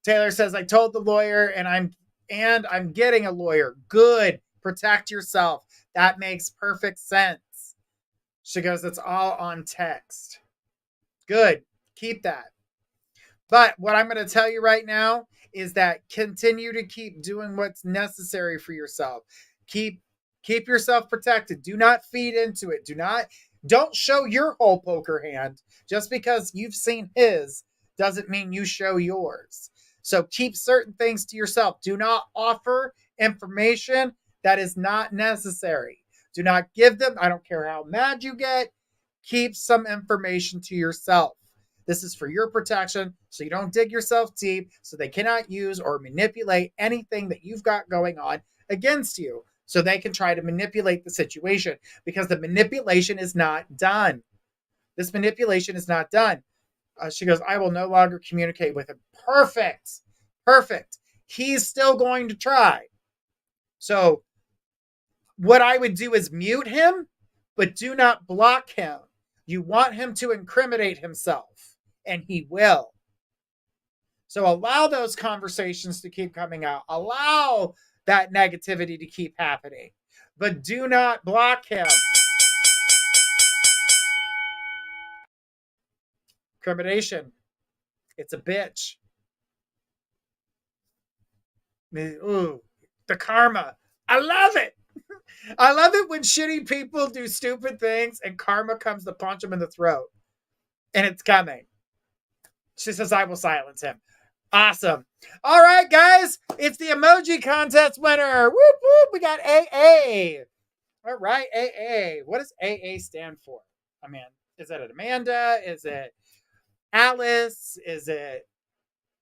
Taylor says, I told the lawyer, and I'm getting a lawyer. Good. Protect yourself. That makes perfect sense. She goes, it's all on text. Good. Keep that. But what I'm going to tell you right now is that continue to keep doing what's necessary for yourself. Keep yourself protected. Do not feed into it. Don't show your whole poker hand. Just because you've seen his doesn't mean you show yours. So keep certain things to yourself. Do not offer information that is not necessary. Do not give them. I don't care how mad you get. Keep some information to yourself. This is for your protection, so you don't dig yourself deep, so they cannot use or manipulate anything that you've got going on against you, so they can try to manipulate the situation, because the manipulation is not done. This manipulation is not done. She goes, I will no longer communicate with him. Perfect. He's still going to try. So what I would do is mute him, but do not block him. You want him to incriminate himself, and he will. So allow those conversations to keep coming out. Allow that negativity to keep happening, but do not block him. Incrimination. It's a bitch. Ooh, the karma. I love it. I love it when shitty people do stupid things and karma comes to punch them in the throat. And it's coming. She says, I will silence him. Awesome. All right, guys. It's the emoji contest winner. Whoop, whoop. We got AA. All right, AA. What does AA stand for? I mean, is it an Amanda? Is it Alice? Is it,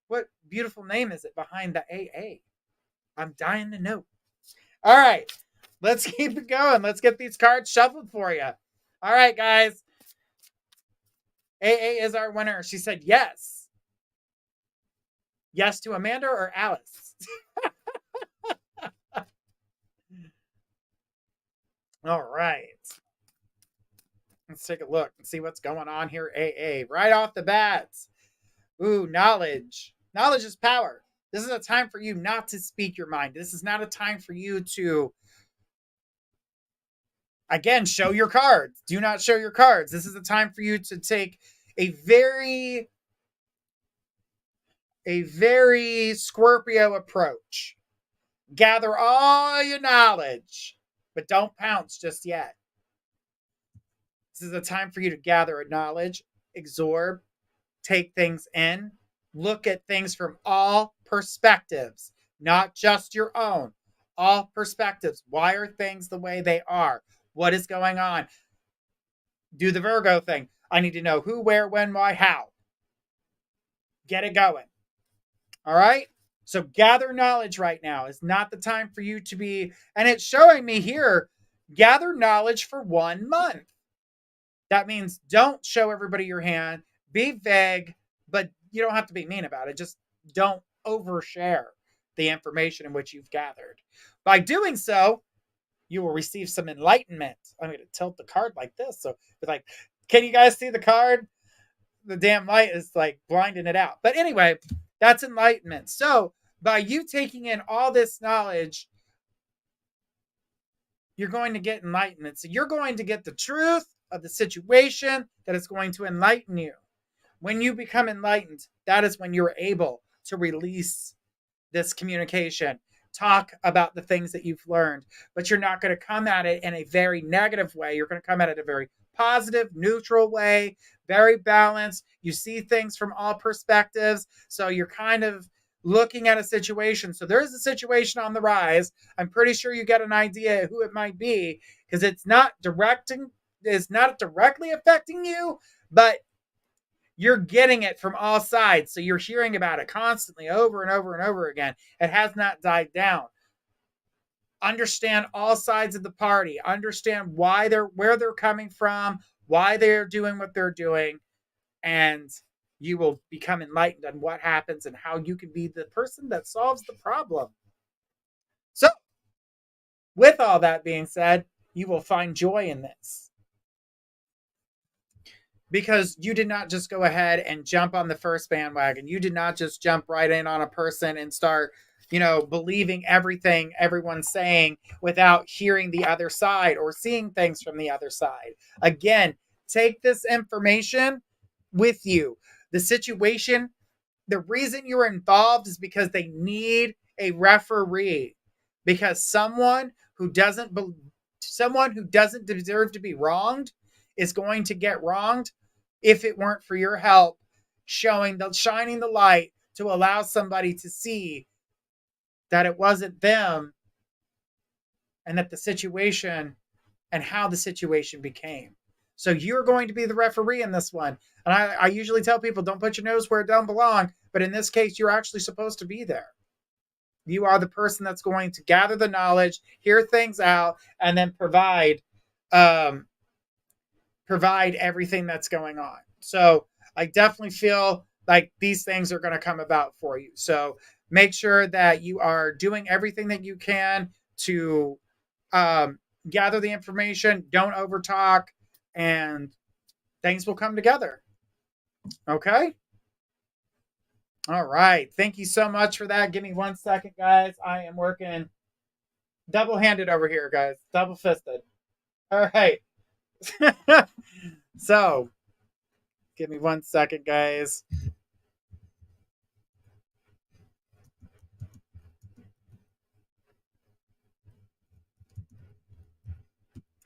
what beautiful name is it behind the AA? I'm dying to know. All right, let's keep it going. Let's get these cards shuffled for you. All right, guys. AA is our winner. She said yes. Yes to Amanda or Alice? All right. Let's take a look and see what's going on here, AA. Right off the bat. Ooh, knowledge. Knowledge is power. This is a time for you not to speak your mind. This is not a time for you to, again, show your cards. Do not show your cards. This is a time for you to take a very Scorpio approach. Gather all your knowledge, but don't pounce just yet. This is a time for you to gather knowledge, absorb, take things in, look at things from all perspectives, not just your own. All perspectives. Why are things the way they are? What is going on? Do the Virgo thing. I need to know who, where, when, why, how. Get it going. All right? So gather knowledge right now. Is not the time for you to be, and it's showing me here, gather knowledge for 1 month. That means don't show everybody your hand. Be vague, but you don't have to be mean about it. Just don't overshare the information in which you've gathered. By doing so, you will receive some enlightenment. I'm going to tilt the card like this. So it's like, can you guys see the card? The damn light is like blinding it out. But anyway, that's enlightenment. So by you taking in all this knowledge, you're going to get enlightenment. So you're going to get the truth of the situation that is going to enlighten you. When you become enlightened, that is when you're able to release this communication, talk about the things that you've learned, but you're not going to come at it in a very negative way. You're going to come at it in a very positive, neutral way, very balanced. You see things from all perspectives. So you're kind of looking at a situation. So there's a situation on the rise. I'm pretty sure you get an idea who it might be, because it's not directly affecting you, but you're getting it from all sides. So you're hearing about it constantly over and over and over again. It has not died down. Understand all sides of the party. Understand where they're coming from, why they're doing what they're doing, and you will become enlightened on what happens and how you can be the person that solves the problem. So, with all that being said, you will find joy in this. Because you did not just go ahead and jump on the first bandwagon. You did not just jump right in on a person and start, believing everything everyone's saying without hearing the other side or seeing things from the other side. Again, take this information with you. The situation, the reason you're involved is because they need a referee. Because someone who doesn't deserve to be wronged is going to get wronged if it weren't for your help shining the light to allow somebody to see that it wasn't them and that the situation and how the situation became. So you're going to be the referee in this one. And I usually tell people, don't put your nose where it don't belong. But in this case, you're actually supposed to be there. You are the person that's going to gather the knowledge, hear things out, and then provide everything that's going on. So I definitely feel like these things are going to come about for you. So make sure that you are doing everything that you can to gather the information. Don't overtalk, and things will come together. Okay? All right. Thank you so much for that. Give me 1 second, guys. I am working double-handed over here, guys. Double-fisted. All right. So, give me 1 second, guys.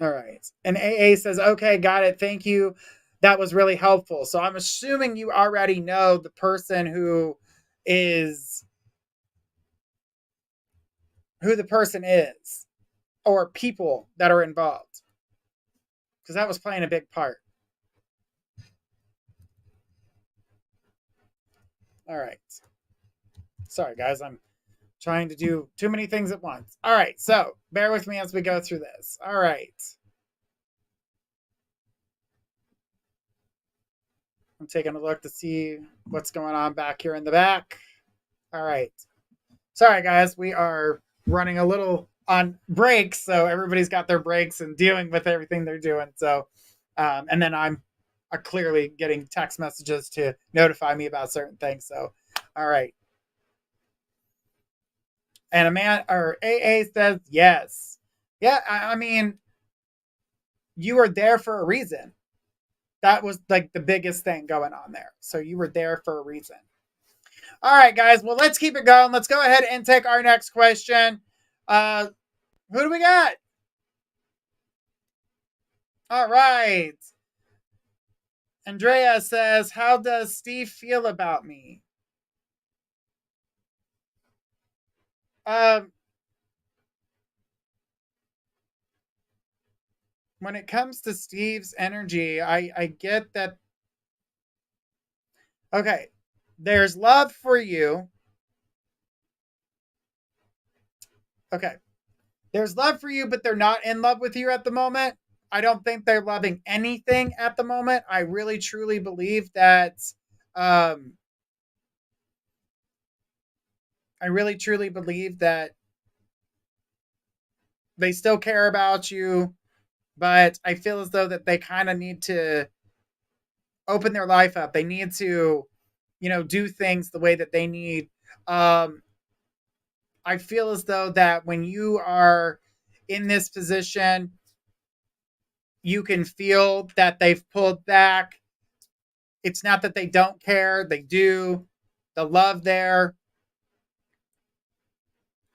All right. And AA says, okay, got it. Thank you. That was really helpful. So I'm assuming you already know the person who the person is, or people that are involved, because that was playing a big part. All right. Sorry, guys. I'm trying to do too many things at once. All right. So bear with me as we go through this. All right. I'm taking a look to see what's going on back here in the back. All right. Sorry, guys. We are running a little on breaks. So everybody's got their breaks and dealing with everything they're doing. So, and then I'm clearly getting text messages to notify me about certain things. So, all right. And a man or AA says yes. Yeah, I mean, you were there for a reason. That was like the biggest thing going on there. So you were there for a reason. All right, guys. Well, let's keep it going. Let's go ahead and take our next question. Who do we got? All right. Andrea says, how does Steve feel about me? When it comes to Steve's energy, I get that. Okay. There's love for you. Okay. There's love for you, but they're not in love with you at the moment. I don't think they're loving anything at the moment. I really truly believe that um I really truly believe that they still care about you, but I feel as though that they kind of need to open their life up. They need to, do things the way that they need. Um I feel as though that when you are in this position, you can feel that they've pulled back. It's not that they don't care, they do. The love there.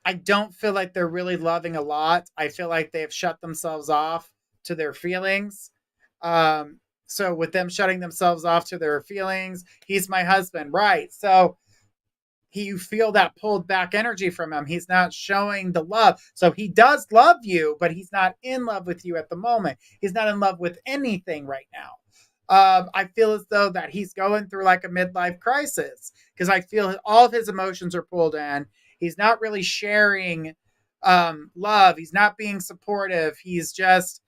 I don't feel like they're really loving a lot. I feel like they've shut themselves off to their feelings. So with them shutting themselves off to their feelings, he's my husband, right? So you feel that pulled back energy from him. He's not showing the love. So he does love you, but he's not in love with you at the moment. He's not in love with anything right now. I feel as though that he's going through like a midlife crisis because I feel all of his emotions are pulled in. He's not really sharing love. He's not being supportive. He's just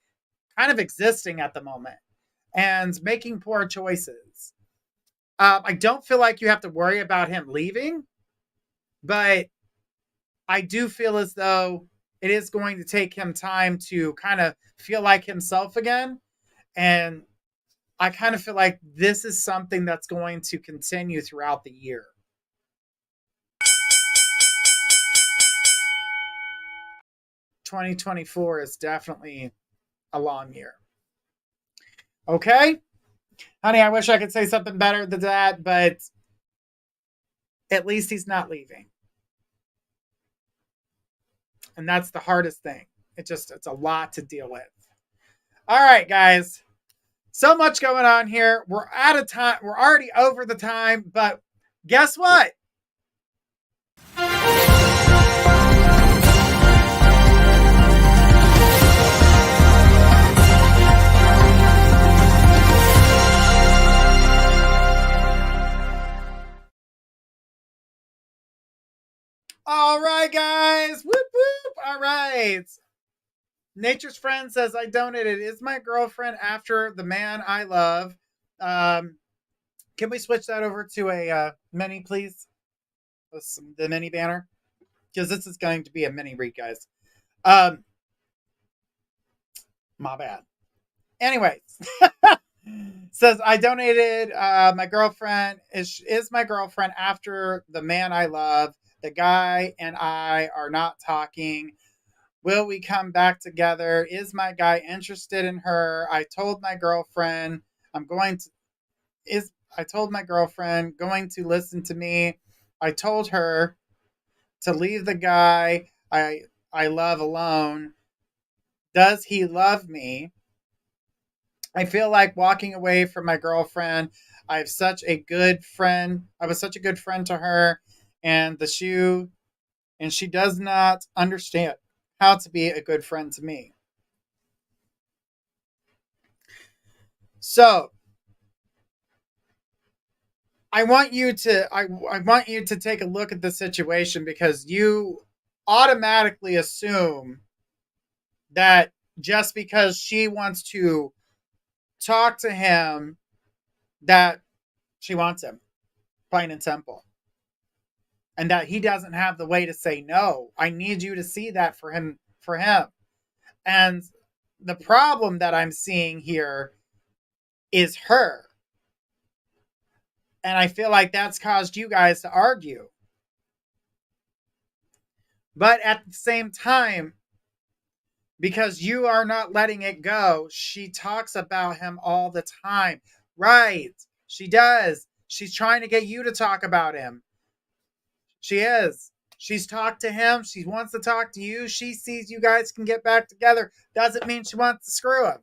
kind of existing at the moment and making poor choices. I don't feel like you have to worry about him leaving, but I do feel as though it is going to take him time to kind of feel like himself again. And I kind of feel like this is something that's going to continue throughout the year. "2024 is definitely a long year." Okay? Honey, I wish I could say something better than that, but at least he's not leaving. And that's the hardest thing. It's a lot to deal with. All right, guys. So much going on here. We're out of time. We're already over the time, but guess what? All right, guys. Whoop, whoop. All right. Nature's Friend says, I donated. Is my girlfriend after the man I love? Can we switch that over to a mini, please? The mini banner? Because this is going to be a mini read, guys. My bad. Anyways. Says, I donated. My girlfriend is my girlfriend after the man I love. The guy and I are not talking. Will we come back together? Is my guy interested in her? I told my girlfriend going to listen to me. I told her to leave the guy I love alone. Does he love me? I feel like walking away from my girlfriend. I was such a good friend to her, and she does not understand how to be a good friend to me. So, I want you to I want you to take a look at the situation, because you automatically assume that just because she wants to talk to him, that she wants him, plain and simple. And that he doesn't have the way to say no. I need you to see that for him. And the problem that I'm seeing here is her. And I feel like that's caused you guys to argue. But at the same time, because you are not letting it go, she talks about him all the time. Right. She does. She's trying to get you to talk about him. She is. She's talked to him. She wants to talk to you. She sees you guys can get back together. Doesn't mean she wants to screw him.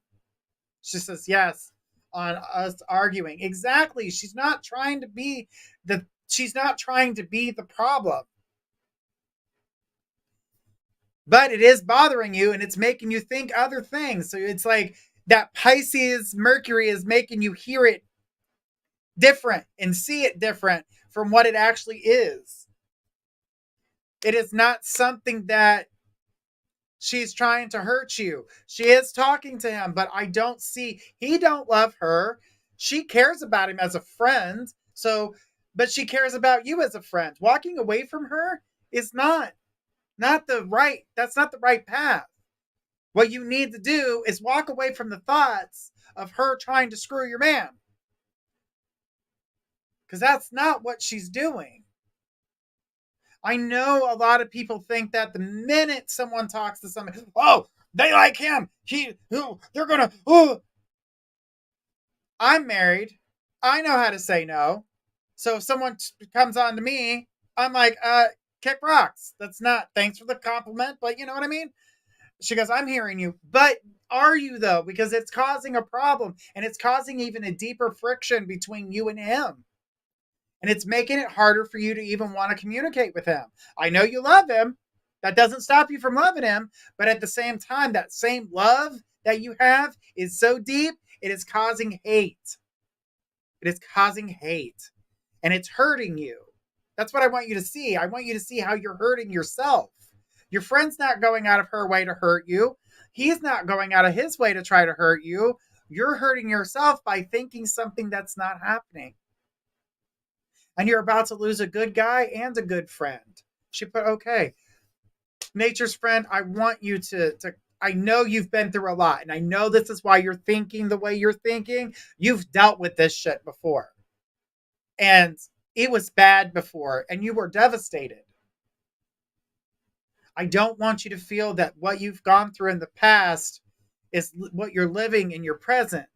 She says yes on us arguing. Exactly. She's not trying to be the problem. But it is bothering you, and it's making you think other things. So it's like that Pisces Mercury is making you hear it different and see it different from what it actually is. It is not something that she's trying to hurt you. She is talking to him, but I don't see, he don't love her. She cares about him as a friend. So, but she cares about you as a friend. Walking away from her is that's not the right path. What you need to do is walk away from the thoughts of her trying to screw your man. Because that's not what she's doing. I know a lot of people think that the minute someone talks to somebody, oh, they like him. They're gonna. Oh. I'm married. I know how to say no. So if someone comes on to me, I'm like, kick rocks. That's not. Thanks for the compliment, but you know what I mean. She goes, I'm hearing you, but are you though? Because it's causing a problem, and it's causing even a deeper friction between you and him. And it's making it harder for you to even want to communicate with him. I know you love him. That doesn't stop you from loving him. But at the same time, that same love that you have is so deep, it is causing hate. It is causing hate. And it's hurting you. That's what I want you to see. I want you to see how you're hurting yourself. Your friend's not going out of her way to hurt you. He's not going out of his way to try to hurt you. You're hurting yourself by thinking something that's not happening. And you're about to lose a good guy and a good friend. She put, okay, nature's friend, I want you to I know you've been through a lot, and I know this is why you're thinking the way you're thinking. You've dealt with this shit before. And it was bad before, and you were devastated. I don't want you to feel that what you've gone through in the past is what you're living in your present.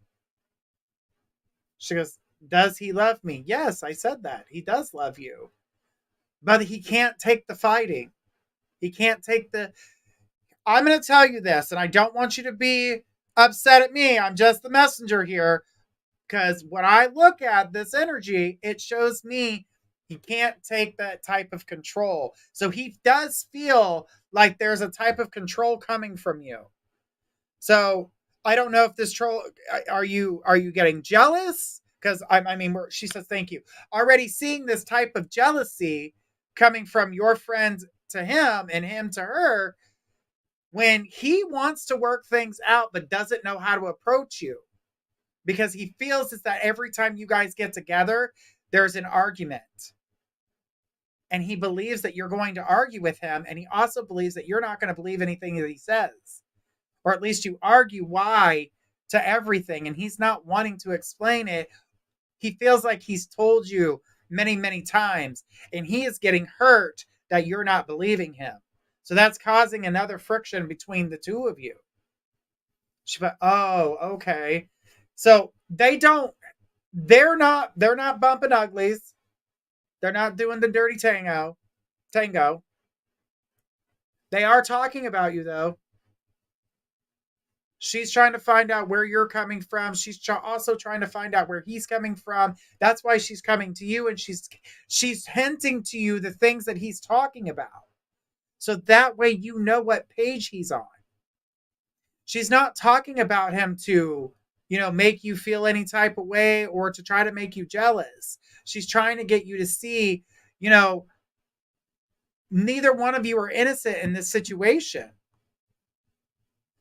She goes, does he love me? Yes, I said that. He does love you. But he can't take the fighting. He can't take the... I'm going to tell you this, and I don't want you to be upset at me. I'm just the messenger here. Because when I look at this energy, it shows me he can't take that type of control. So he does feel like there's a type of control coming from you. So I don't know if this troll... Are you getting jealous? Because she says, thank you. Already seeing this type of jealousy coming from your friend to him and him to her, when he wants to work things out but doesn't know how to approach you, because he feels it's that every time you guys get together, there's an argument. And he believes that you're going to argue with him, and he also believes that you're not going to believe anything that he says. Or at least you argue why to everything, and he's not wanting to explain it. He feels like he's told you many, many times, and he is getting hurt that you're not believing him. So that's causing another friction between the two of you. She went, oh, okay. So they're not bumping uglies. They're not doing the dirty tango. They are talking about you, though. She's trying to find out where you're coming from. She's also trying to find out where he's coming from. That's why she's coming to you, and she's hinting to you the things that he's talking about. So that way you know what page he's on. She's not talking about him to, make you feel any type of way or to try to make you jealous. She's trying to get you to see, neither one of you are innocent in this situation.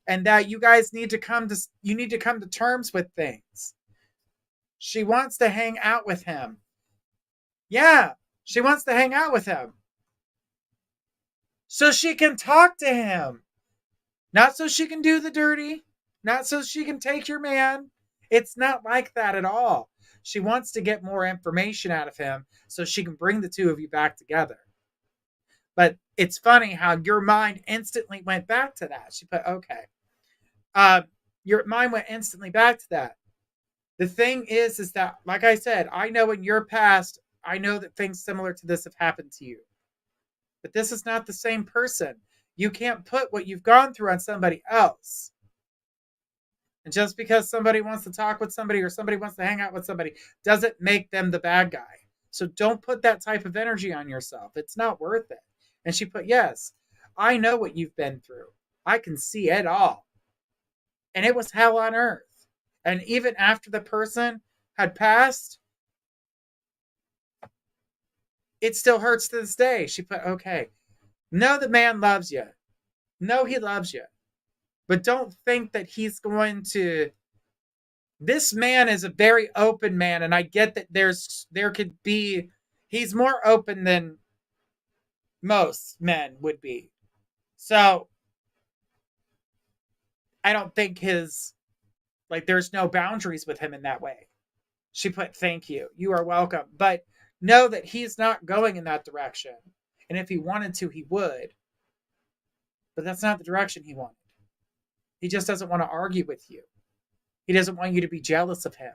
And that you guys need to come to terms with things. She wants to hang out with him. Yeah, she wants to hang out with him. So she can talk to him. Not so she can do the dirty. Not so she can take your man. It's not like that at all. She wants to get more information out of him so she can bring the two of you back together. But it's funny how your mind instantly went back to that. She put, okay. Your mind went instantly back to that. The thing is that, like I said, I know in your past, I know that things similar to this have happened to you. But this is not the same person. You can't put what you've gone through on somebody else. And just because somebody wants to talk with somebody or somebody wants to hang out with somebody doesn't make them the bad guy. So don't put that type of energy on yourself. It's not worth it. And she put, yes, I know what you've been through. I can see it all. And it was hell on earth. And even after the person had passed, it still hurts to this day. She put, okay, know the man loves you. Know he loves you. But don't think that he's going to... This man is a very open man, and I get that there could be... He's more open than most men would be. So, I don't think there's no boundaries with him in that way. She put, thank you. You are welcome. But know that he's not going in that direction. And if he wanted to, he would. But that's not the direction he wanted. He just doesn't want to argue with you. He doesn't want you to be jealous of him.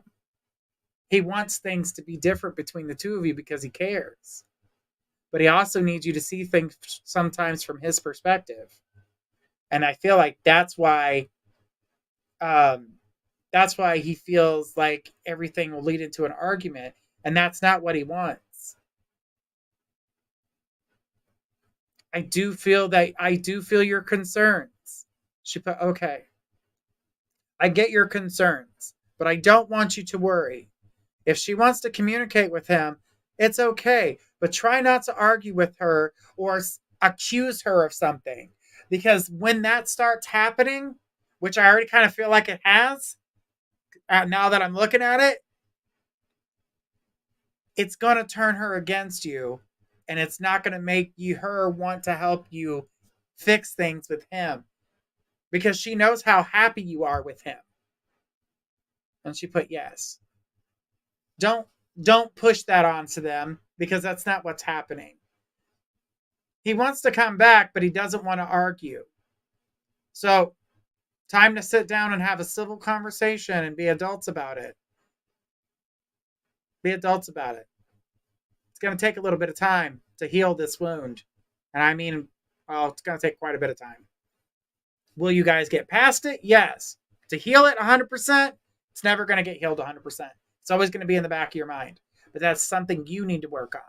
He wants things to be different between the two of you because he cares. But he also needs you to see things sometimes from his perspective. And I feel like that's why he feels like everything will lead into an argument. And that's not what he wants. I do feel your concerns. She put, okay. I get your concerns, but I don't want you to worry. If she wants to communicate with him, it's okay. But try not to argue with her or accuse her of something. Because when that starts happening, which I already kind of feel like it has, now that I'm looking at it, it's going to turn her against you. And it's not going to make her want to help you fix things with him. Because she knows how happy you are with him. And she put, yes. Don't push that onto them, because that's not what's happening. He wants to come back, but he doesn't want to argue. So, time to sit down and have a civil conversation and be adults about it. Be adults about it. It's going to take a little bit of time to heal this wound. And I mean, it's going to take quite a bit of time. Will you guys get past it? Yes. To heal it 100%, it's never going to get healed 100%. It's always going to be in the back of your mind. But that's something you need to work on.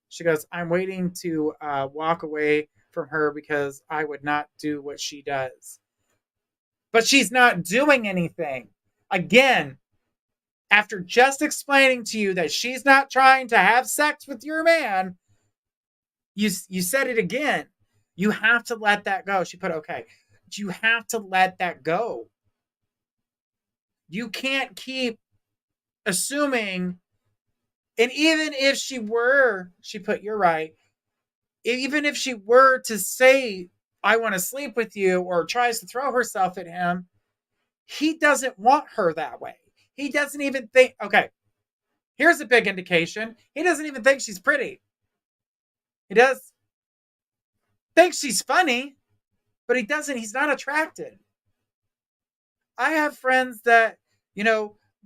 She goes, I'm waiting to walk away from her because I would not do what she does. But she's not doing anything. Again, after just explaining to you that she's not trying to have sex with your man, you said it again. You have to let that go. She put, okay. You have to let that go. You can't keep assuming. And even if she put, you're right. Even if she were to say, I want to sleep with you, or tries to throw herself at him, he doesn't want her that way. He doesn't even think, okay, here's a big indication. He doesn't even think she's pretty. He does think she's funny, but he's not attracted. I have friends that,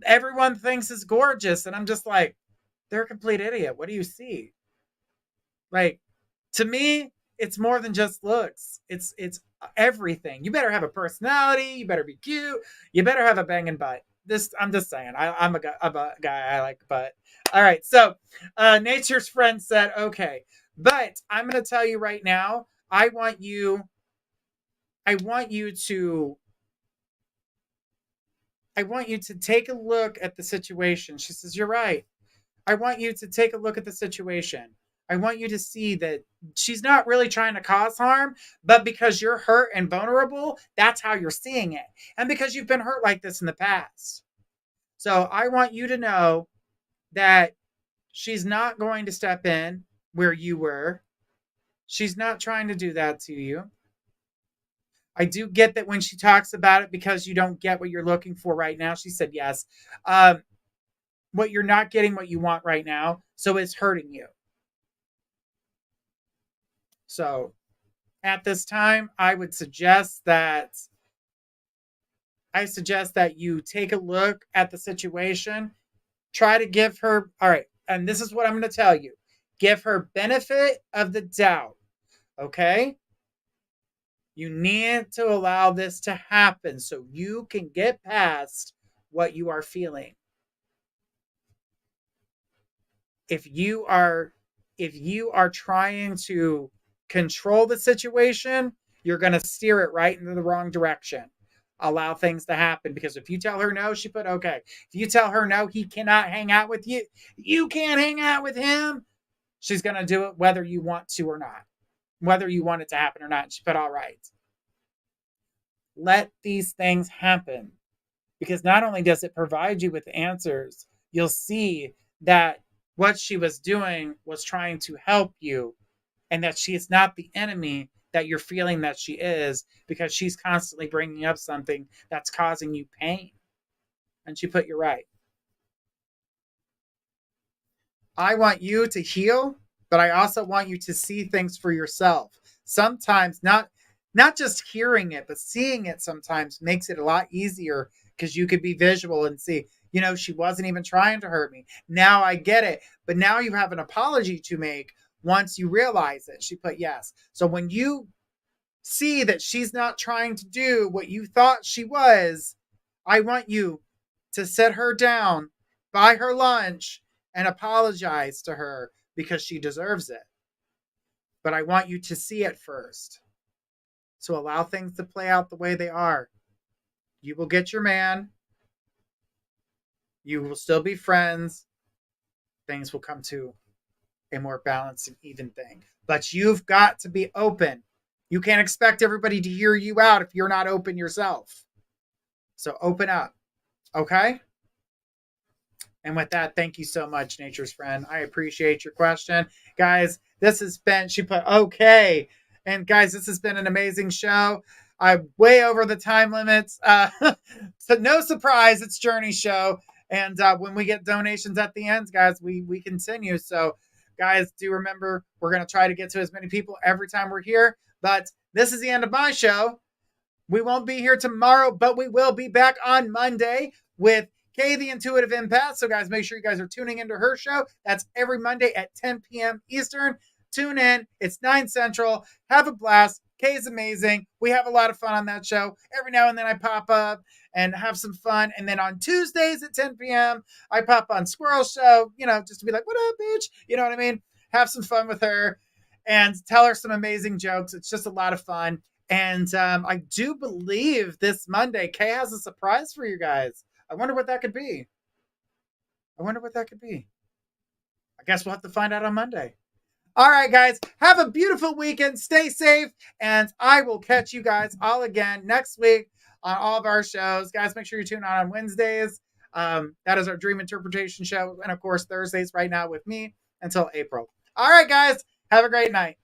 everyone thinks is gorgeous. And I'm just like, they're a complete idiot. What do you see? Like, to me, it's more than just looks. It's everything. You better have a personality. You better be cute. You better have a banging butt. I'm just saying. I'm a guy. I like butt. All right. So, Nature's Friend said, okay, but I'm going to tell you right now. I want you to take a look at the situation. She says, you're right. I want you to take a look at the situation. I want you to see that she's not really trying to cause harm, but because you're hurt and vulnerable, that's how you're seeing it. And because you've been hurt like this in the past. So I want you to know that she's not going to step in where you were. She's not trying to do that to you. I do get that when she talks about it because you don't get what you're looking for right now. She said yes. What you're not getting what you want right now, so it's hurting you. So at this time, I suggest that you take a look at the situation, try to give her, all right, and this is what I'm going to tell you. Give her benefit of the doubt, okay? You need to allow this to happen so you can get past what you are feeling. If you are trying to control the situation, you're going to steer it right into the wrong direction. Allow things to happen, because if you tell her no, she put okay. If you tell her no, he cannot hang out with you, you can't hang out with him, she's going to do it whether you want to or not, whether you want it to happen or not. She put all right. Let these things happen, because not only does it provide you with answers, you'll see that what she was doing was trying to help you, and that she is not the enemy that you're feeling that she is, because she's constantly bringing up something that's causing you pain. And she put, you're right. I want you to heal, but I also want you to see things for yourself. Sometimes not just hearing it, but seeing it sometimes makes it a lot easier, because you could be visual and see, she wasn't even trying to hurt me. Now I get it. But now you have an apology to make once you realize it. She put yes. So when you see that she's not trying to do what you thought she was, I want you to sit her down, buy her lunch, and apologize to her, because she deserves it. But I want you to see it first. So allow things to play out the way they are. You will get your man. You will still be friends. Things will come to a more balanced and even thing. But you've got to be open. You can't expect everybody to hear you out if you're not open yourself. So open up. Okay? And with that, thank you so much, Nature's Friend. I appreciate your question. Guys, this has been, she put, okay. And guys, this has been an amazing show. I'm way over the time limits. So no surprise, it's Journey's show. And when we get donations at the end, guys, we continue. So guys, do remember, we're going to try to get to as many people every time we're here. But this is the end of my show. We won't be here tomorrow, but we will be back on Monday with Kay, the Intuitive Empath. So guys, make sure you guys are tuning into her show. That's every Monday at 10 p.m. Eastern. Tune in. It's 9 Central. Have a blast. Kay's amazing. We have a lot of fun on that show. Every now and then I pop up and have some fun. And then on Tuesdays at 10 p.m., I pop on Squirrel Show, just to be like, what up, bitch? You know what I mean? Have some fun with her and tell her some amazing jokes. It's just a lot of fun. And I do believe this Monday, Kay has a surprise for you guys. I wonder what that could be. I guess we'll have to find out on Monday. All right, guys, have a beautiful weekend. Stay safe, and I will catch you guys all again next week on all of our shows. Guys, make sure you tune on Wednesdays. That is our dream interpretation show. And, of course, Thursdays right now with me until April. All right, guys, have a great night.